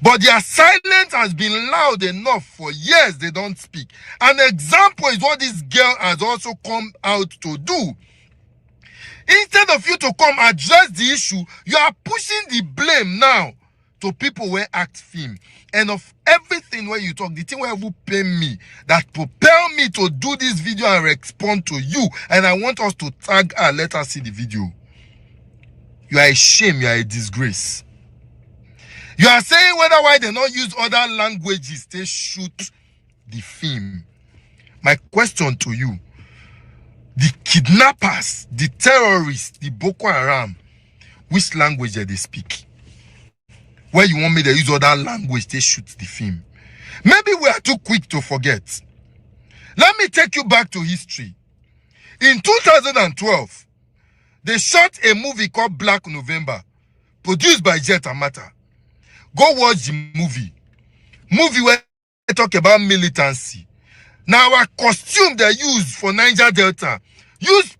But their silence has been loud enough for years they don't speak. An example is what this girl has also come out to do. Instead of you to come address the issue, you are pushing the blame now to people where act film. And of everything where you talk, the thing where you pay me, that propel me to do this video and respond to you, and I want us to tag her, let her see the video. You are a shame, you are a disgrace. You are saying whether why they not use other languages, they shoot the film. My question to you, the kidnappers, the terrorists, the Boko Haram, which language do they speak? Where you want me to use other language, they shoot the film. Maybe we are too quick to forget. Let me take you back to history. In 2012, they shot a movie called Black November, produced by Jet Amata. Go watch the movie. Movie where they talk about militancy. Now our costume they use for Niger Delta, use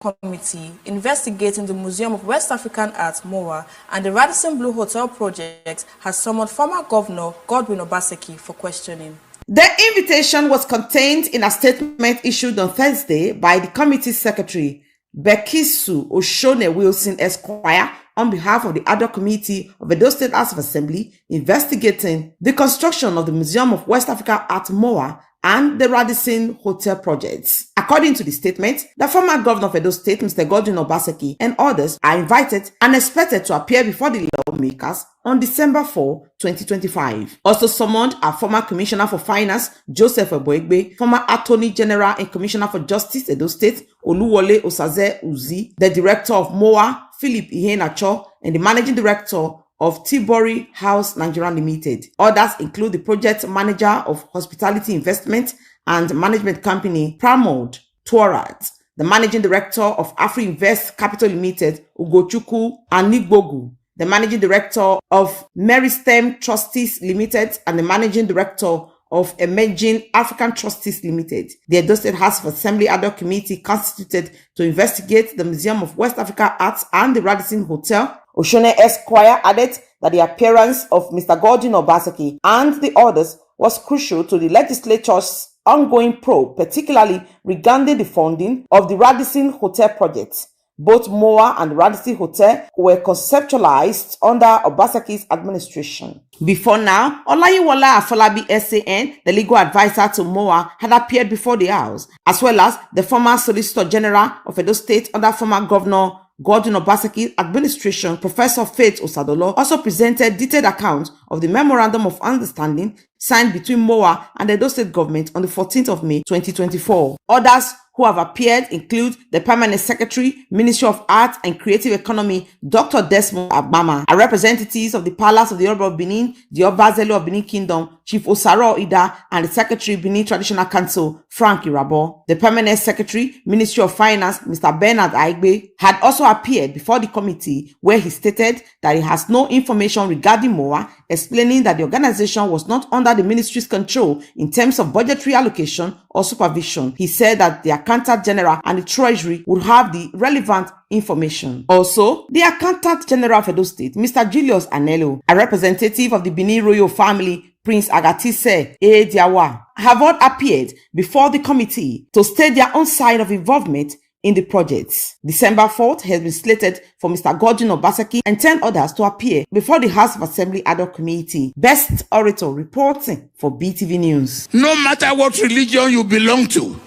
committee investigating the Museum of West African Art, MOA, and the Radisson Blu Hotel project has summoned former Governor Godwin Obaseki for questioning. The invitation was contained in a statement issued on Thursday by the committee secretary, Bekisu Oshone Wilson Esquire, on behalf of the ad hoc committee of Edo State House of Assembly investigating the construction of the Museum of West African Art, MOA, and the Radisson Hotel projects. According to the statement, the former governor of Edo State, Mr. Godwin Obaseki, and others are invited and expected to appear before the lawmakers on December 4, 2025. Also summoned are former Commissioner for Finance, Joseph Eboegbe, former Attorney General and Commissioner for Justice, Edo State, Oluwole Osaze Uzi, the Director of MOA, Philip Iheanacho, and the Managing Director of Terr0rists House Nigeria Limited. Others include the project manager of hospitality investment and management company Pramod Terr0rists, the managing director of Afri-Invest Capital Limited, Ugochukwu Anigbogu, the managing director of Meristem Trustees Limited, and the managing director of Emerging African Trustees Limited. The Edo State House of Assembly ad hoc committee constituted to investigate the Museum of West African Arts and the Radisson Hotel. Oshone Esquire added that the appearance of Mr. Godwin Obaseki and the others was crucial to the legislature's ongoing probe, particularly regarding the funding of the Radisson Hotel project. Both MOA and the Radisson Hotel were conceptualized under Obaseki's administration. Before now, Olayiwola Afolabi SAN, the legal advisor to MOA, had appeared before the House, as well as the former Solicitor General of Edo State under former Governor Godwin Obaseki's administration, Professor Faith Osadolo, also presented detailed accounts of the Memorandum of Understanding signed between MOA and the Edo State government on the 14th of May 2024. Others who have appeared include the Permanent Secretary, Ministry of Art and Creative Economy, Dr. Desmond Agbama, and representatives of the Palace of the Oba of Benin, the Obazelu of Benin Kingdom, Chief Osaro Ida, and the Secretary, Benin Traditional Council, Frank Irabo. The Permanent Secretary, Ministry of Finance, Mr. Bernard Aigbe, had also appeared before the committee, where he stated that he has no information regarding MOA, explaining that the organization was not under the ministry's control in terms of budgetary allocation or supervision. He said that the Accountant General and the Treasury would have the relevant information. Also, the Accountant General of Edo State, Mr. Julius Anelo, a representative of the Benin royal family, Prince Agatise Diawa, have all appeared before the committee to state their own side of involvement in the projects. December 4th has been slated for Mr. Godwin Obaseki and 10 others to appear before the House of Assembly ad hoc committee. Best Orator reporting for BTV News. No matter what religion you belong to,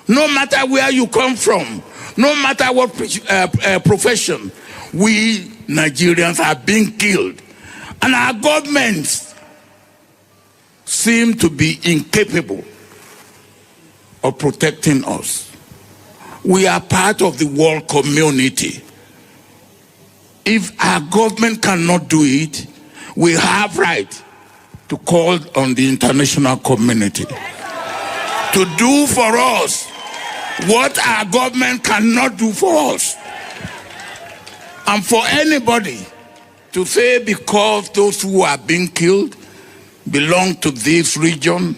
no matter where you come from, no matter what profession, we Nigerians are being killed. And our governments seem to be incapable of protecting us. We are part of the world community. If our government cannot do it, we have right to call on the international community to do for us what our government cannot do for us. And for anybody to say because those who are being killed belong to this region,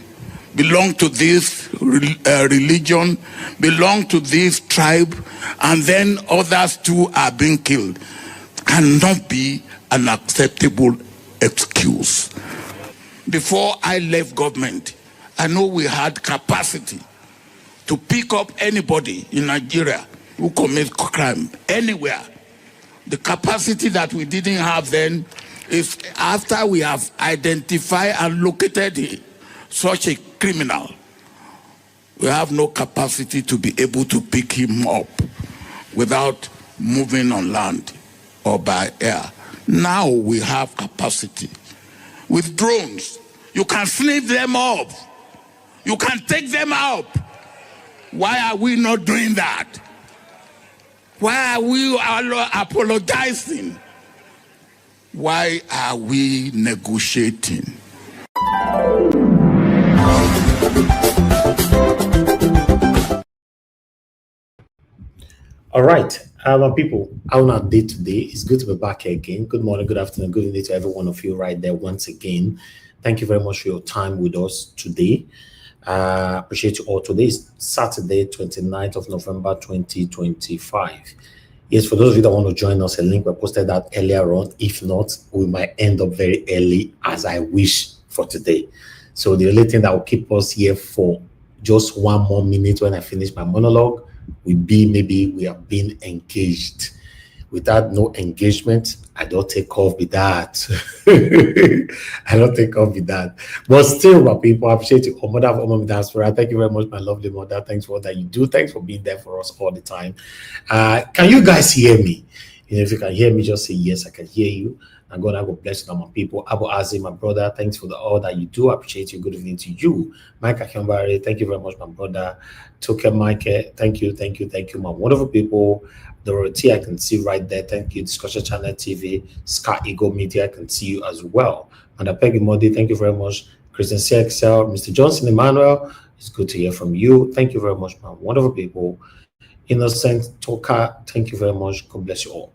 belong to this religion, belong to this tribe, and then others too are being killed, cannot be an acceptable excuse. Before I left government, I know we had capacity to pick up anybody in Nigeria who commits crime anywhere. The capacity that we didn't have then is after we have identified and located such a criminal, we have no capacity to be able to pick him up without moving on land or by air. Now we have capacity. With drones, you can sniff them up. You can take them out. Why are we not doing that? Why are we apologizing? Why are we negotiating? All right, people, how our day today? It's good to be back here again. Good morning, good afternoon, good evening to every one of you right there once again. Thank you very much for your time with us today. Appreciate you all. Today is Saturday, 29th of November, 2025. Yes, for those of you that want to join us, a link we posted that earlier on. If not, we might end up very early as I wish for today. So the only thing that will keep us here for just one more minute when I finish my monologue will be maybe we are being engaged. Without no engagement, I don't take off with that. I don't take off with that. But still, my people, I appreciate you. Mother of Omami Diaspora, thank you very much, my lovely mother. Thanks for all that you do. Thanks for being there for us all the time. Can you guys hear me? You know, if you can hear me, just say yes, I can hear you. And God, I will bless you, my people. Abu Azim, my brother, thanks for all that you do. I appreciate you. Good evening to you. Mike Akiambari, thank you very much, my brother. Toke Mike, thank you, my wonderful people. Dorothy, I can see right there. Thank you. Discussion Channel TV, Sky Eagle Media, I can see you as well. And Peggy Modi, thank you very much. Christian CXL, Mr. Johnson Emmanuel, it's good to hear from you. Thank you very much, my wonderful people. Innocent Toka, thank you very much. God bless you all.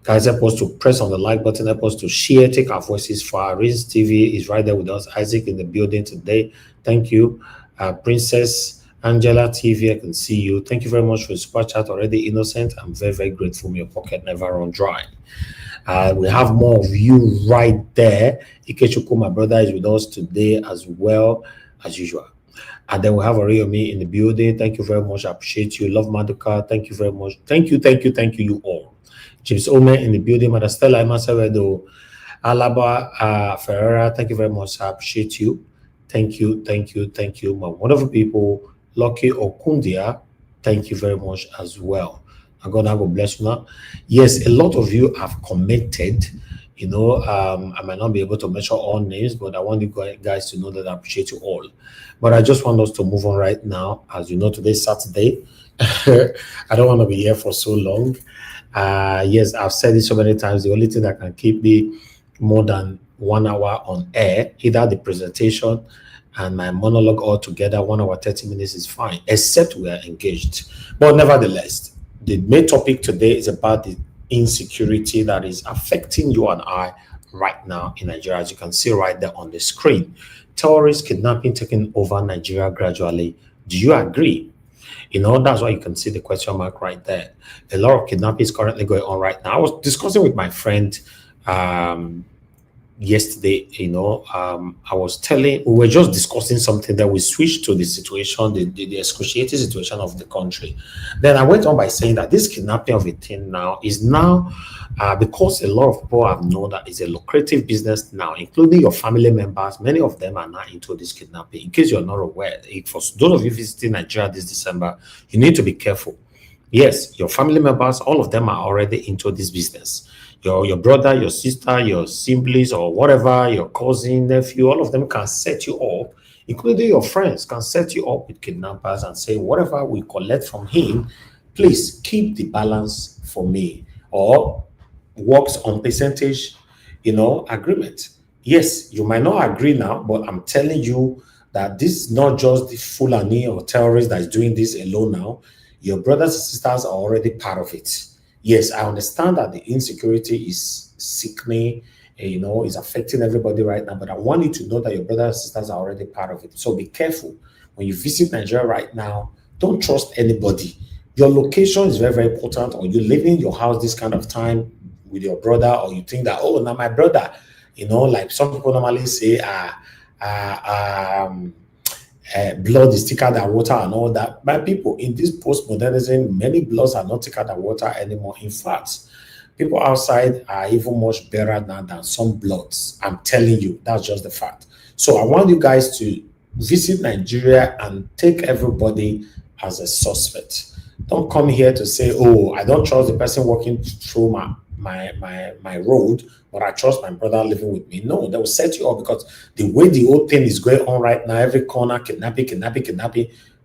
Guys, help us to press on the like button, help us to share, take our voices far. Riz TV is right there with us. Isaac in the building today. Thank you. Princess Angela TV, I can see you. Thank you very much for the super chat already, Innocent. I'm very, very grateful. Your pocket never run dry. We have more of you right there. Ikechuku, my brother, is with us today as well, as usual. And then we have Oriyomi in the building. Thank you very much. I appreciate you. Love Maduka. Thank you very much. Thank you, you all. James Ome in the building. Mother Stella Imasawedo. Alaba Ferreira. Thank you very much. I appreciate you. Thank you. My wonderful people. Lucky Okundia, thank you very much as well. I'm gonna go bless you now. Yes, a lot of you have commented. You know, I might not be able to mention all names, but I want you guys to know that I appreciate you all. But I just want us to move on right now. As you know, today's Saturday. I don't want to be here for so long. Yes, I've said it so many times. The only thing that can keep me more than 1 hour on air, either the presentation and my monologue all together, 1 hour, 30 minutes is fine, except we are engaged. But nevertheless, the main topic today is about the insecurity that is affecting you and I right now in Nigeria, as you can see right there on the screen. Terrorists kidnapping taking over Nigeria gradually. Do you agree? You know, that's why you can see the question mark right there. A lot of kidnapping is currently going on right now. I was discussing with my friend yesterday, you know, we were just discussing something that we switched to the situation, the excruciating situation of the country. Then I went on by saying that this kidnapping of a teen now is now, because a lot of people have known that it's a lucrative business now, including your family members. Many of them are now into this kidnapping. In case you're not aware, for those of you visiting Nigeria this December, you need to be careful. Yes, your family members, all of them are already into this business. Your brother, your sister, your siblings, or whatever, your cousin, nephew, all of them can set you up, including your friends, can set you up with kidnappers and say, whatever we collect from him, please keep the balance for me, or works on percentage, you know, agreement. Yes, you might not agree now, but I'm telling you that this is not just the Fulani or terrorists that is doing this alone now. Your brothers and sisters are already part of it. Yes, I understand that the insecurity is sickening, you know, is affecting everybody right now, but I want you to know that your brothers and sisters are already part of it. So be careful. When you visit Nigeria right now, don't trust anybody. Your location is very, very important, or you live in your house this kind of time with your brother, or you think that, oh, now my brother, you know, like some people normally say, blood is thicker than water and all that. By people, in this postmodernism, many bloods are not thicker than water anymore. In fact, people outside are even much better than some bloods. I'm telling you, that's just the fact. So I want you guys to visit Nigeria and take everybody as a suspect. Don't come here to say, oh, I don't trust the person walking through my road, but I trust my brother living with me. No, they will set you up, because the way the whole thing is going on right now, every corner, kidnapping.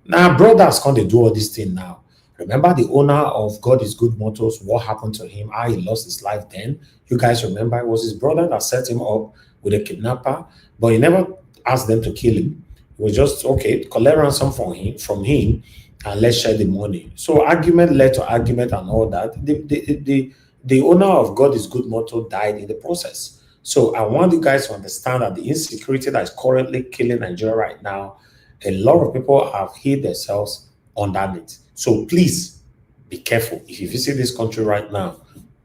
Now, brothers can't do all this thing now. Remember the owner of God is Good Motors, what happened to him, how he lost his life then? You guys remember it was his brother that set him up with a kidnapper, but he never asked them to kill him. It was just, okay, collect ransom from him, and let's share the money. So argument led to argument and all that. The owner of God is Good Motto died in the process. So I want you guys to understand that the insecurity that is currently killing Nigeria right now, A lot of people have hid themselves under it. So please be careful. If you visit this country right now,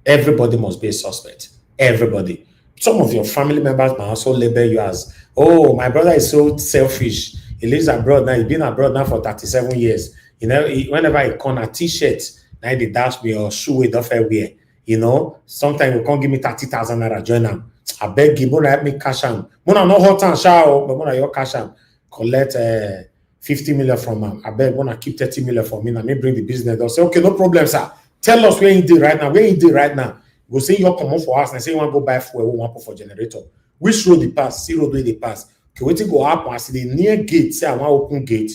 everybody must be a suspect. Everybody. Some of your family members might also label you as, oh, my brother is so selfish. He lives abroad now. He's been abroad now for 37 years. You know, whenever he con a t-shirt, now they dash me or shoe with off wear. You know, sometimes you can't give me 30,000 naira join them. I beg you, Mona help me cash am. Mona no hot and shower, but Mona your cash am. Collect 50 million from him. I beg Mona keep 30 million for me. Now me bring the business. They'll say, okay, no problem, sir. Tell us where you did right now. Where you did right now. Go say you come on for us and say you want to go buy fuel, we want to put for generator. Which road they pass? See road where they pass. Okay, wait till go happen. I see the near gate. Say I want open gate.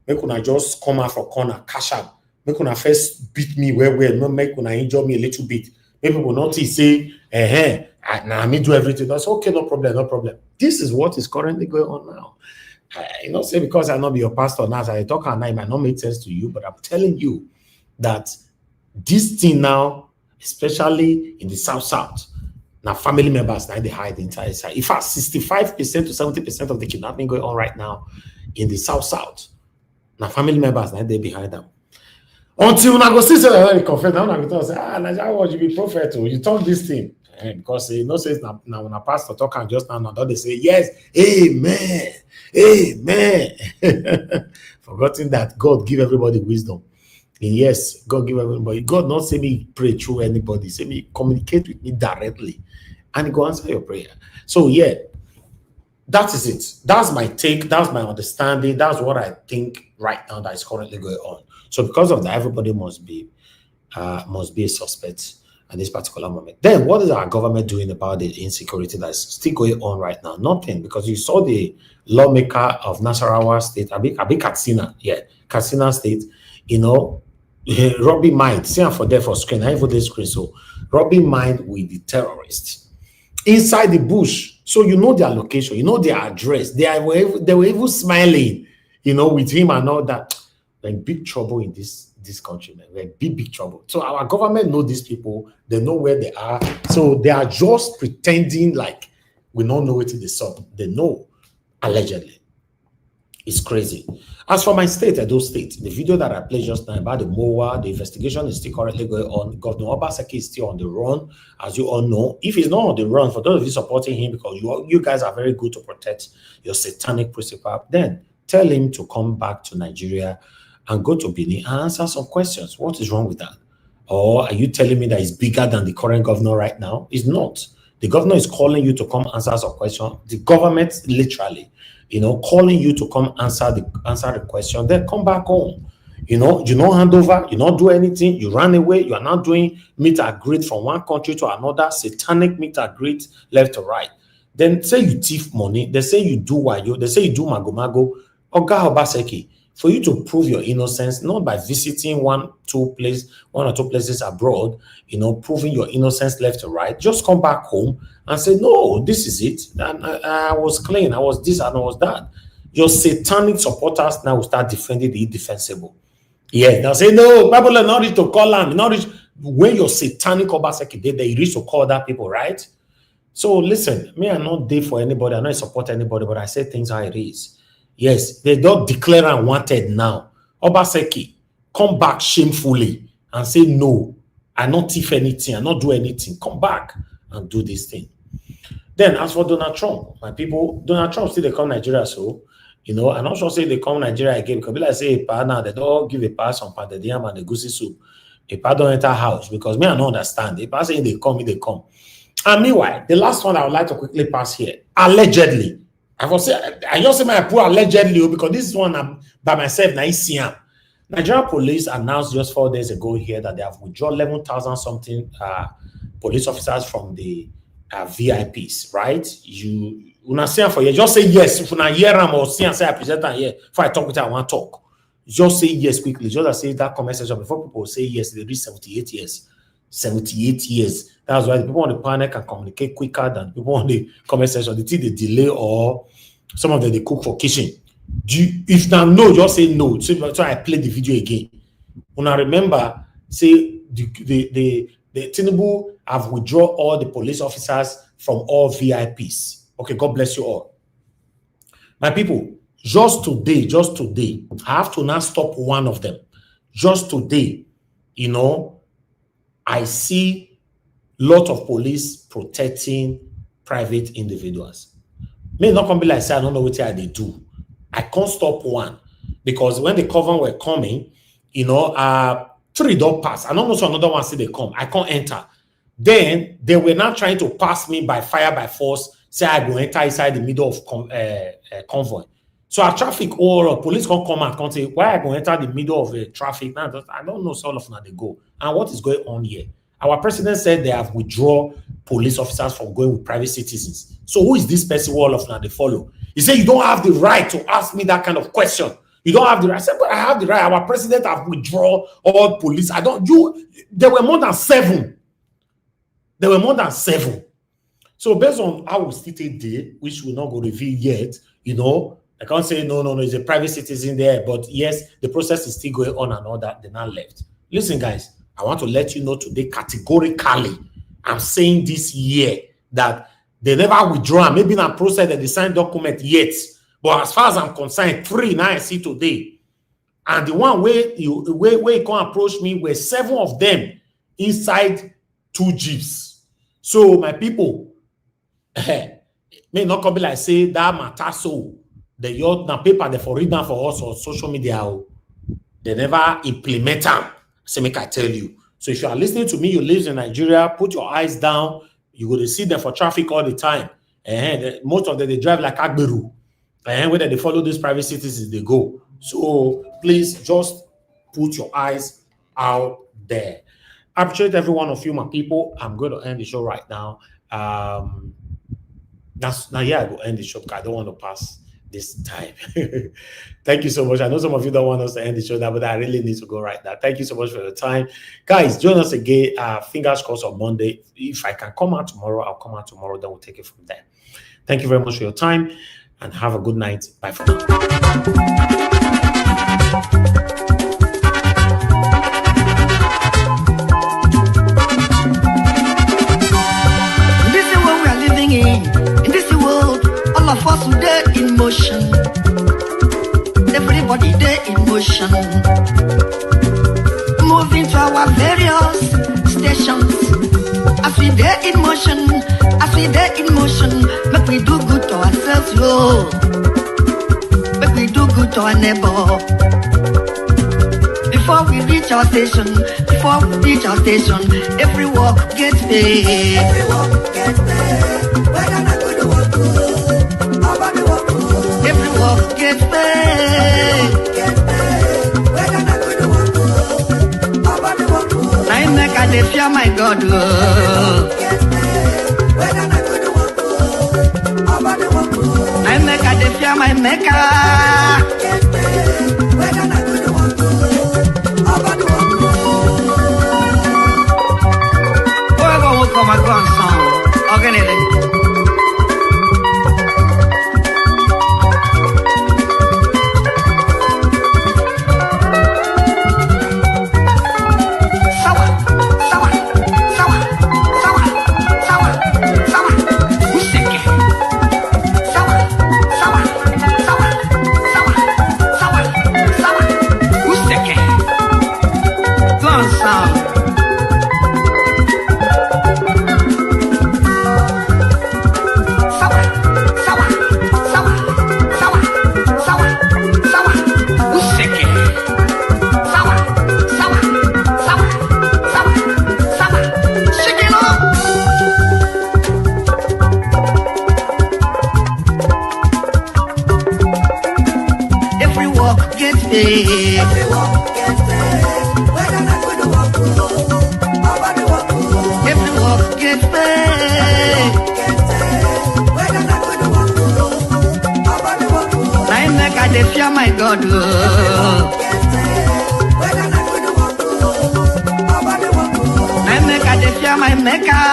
Make una just come out for corner, cash out. Make una first beat me where, no make una injure me a little bit. Maybe people not say, now me do everything. That's okay, no problem, no problem. This is what is currently going on now. You know, say because I not be your pastor now, so I talk and it might not make sense to you, but I'm telling you that this thing now, especially in the South, now family members now they hide the entire side. In fact, 65% to 70% of the kidnapping going on right now in the South, now family members now they behind them. Until I go see say confess, now I go say, Nigeria watch you be prophet, you talk this thing. Because you know, says now when a pastor talk and just now they say, yes, amen, amen. Forgetting that God give everybody wisdom. And yes, God give everybody. God not say me pray through anybody, say me communicate with me directly, and he go answer your prayer. So yeah, that is it. That's my take. That's my understanding. That's what I think right now that is currently going on. So because of that, everybody must be a suspect at this particular moment. Then what is our government doing about the insecurity that is still going on right now? Nothing, because you saw the lawmaker of Nasarawa State, Abi Katsina, Katsina State, you know, rubbing mind, see for there for screen, I even screen, so rubbing mind with the terrorists inside the bush. So you know their location, you know their address. They were even smiling, you know, with him and all that. They're in big trouble in this country, man. We're in big trouble. So our government know these people, they know where they are. So they are just pretending like we don't know it in the sun. They know, allegedly. It's crazy. As for my state, Edo State, the video that I played just now about the MOA, the investigation is still currently going on. Governor Obaseki is still on the run, as you all know. If he's not on the run, for those of you supporting him, because you guys are very good to protect your satanic principle, then tell him to come back to Nigeria and go to Benin and answer some questions. What is wrong with that? Or are you telling me that he's bigger than the current governor right now? It's not. The governor is calling you to come answer some question. The government literally, you know, calling you to come answer the question. Then come back home. You know, you don't hand over, you don't do anything, you run away, you are not doing meet and greet from one country to another, satanic meet and greet left to right. Then say you thief money, they say you do wayo, they say you do mago. Oga Obaseki, for you to prove your innocence, not by visiting one or two places abroad, you know, proving your innocence left to right, just come back home and say, no, this is it. And I was clean, I was this and I was that. Your satanic supporters now will start defending the indefensible. Yeah, they'll say, no, Bible is not reach to call them, not reach. When your satanic Obaseki did, they reach to call that people, right? So listen, me, I'm not there for anybody, I'm not support anybody, but I say things how it is. Yes, they don't declare unwanted now. Obaseki, come back shamefully and say, no, I not thief anything, I not do anything. Come back and do this thing. Then as for Donald Trump, my people, Donald Trump still they come Nigeria, so, you know, I'm not sure say they come Nigeria again, because like say, now they don't give a pass on pounded yam and the goosey soup. A pa don't enter house, because me, I don't understand. A pa say they come. And meanwhile, the last one I would like to quickly pass here, allegedly, I just say my poor allegedly, because this is one I'm by myself, now see him. Nigerian police announced just 4 days ago here that they have withdrawn 11,000 something police officers from the VIPs, right? You see for you, just say yes. If you hear them or see and say I present them here, if I talk with you, I want to talk. Just say yes quickly. Just as say that comment section before people say yes, they reach 78 years. 78 years. That's why the people on the panel can communicate quicker than people on the comment section. They think they delay or some of them they cook for kitchen. If now no, just say no. So I play the video again. When I remember, say the Tinubu have withdrawn all the police officers from all VIPs. Okay, God bless you all. My people, Just today, I have to now stop one of them. Just today, you know, I see a lot of police protecting private individuals. May not come be like say I don't know what they do. I can't stop one because when the covenant were coming, you know, 3 don't pass. I don't know so another one say they come. I can't enter. Then they were now trying to pass me by fire by force. Say I go enter inside the middle of convoy. So our traffic or police can come and can say why I go enter the middle of the traffic now. I don't know so all of now they go and what is going on here. Our president said they have withdrawn police officers from going with private citizens. So who is this person all of now they follow? He said you don't have the right to ask me that kind of question. You don't have the right. I said, but I have the right. Our president have withdrawn all police. There were more than 7. There were more than 7. So based on how we stated there, which we're not going to reveal yet, you know, I can't say no, it's a private citizen there, but yes, the process is still going on and all that. They're not left. Listen, guys, I want to let you know today categorically, I'm saying this year that they never withdraw. Maybe not process that they signed document yet. But as far as I'm concerned, 3 now I see today. And the one where you can approach me were 7 of them inside 2 jeeps. So my people, may not come be like say that matter so the yacht na paper they for read down for us on social media. They never implement them. So make I tell you. So if you are listening to me, you live in Nigeria, put your eyes down. You go to see them for traffic all the time. Most of them they drive like Agberu. Whether they follow these private citizens, they go. So please just put your eyes out there. I appreciate every one of you, my people. I'm going to end the show right now. I will end the show because I don't want to pass this time. Thank you so much. I know some of you don't want us to end the show now, but I really need to go right now. Thank you so much for your time. Guys, join us again. Fingers crossed on Monday. If I can come out tomorrow, I'll come out tomorrow. Then we'll take it from there. Thank you very much for your time and have a good night. Bye for now. In this world, all of us today in motion. Everybody there in motion. Moving to our various stations. As we there in motion, make we do good to ourselves, yo. Make we do good to our neighbor. Before we reach our station, every walk gets paid. Every walk gets paid. Every walk gets paid. I make a day fear my God. I make a day fear my maker. Whoever will come and go on song, organize. My God, I make a fear my maker.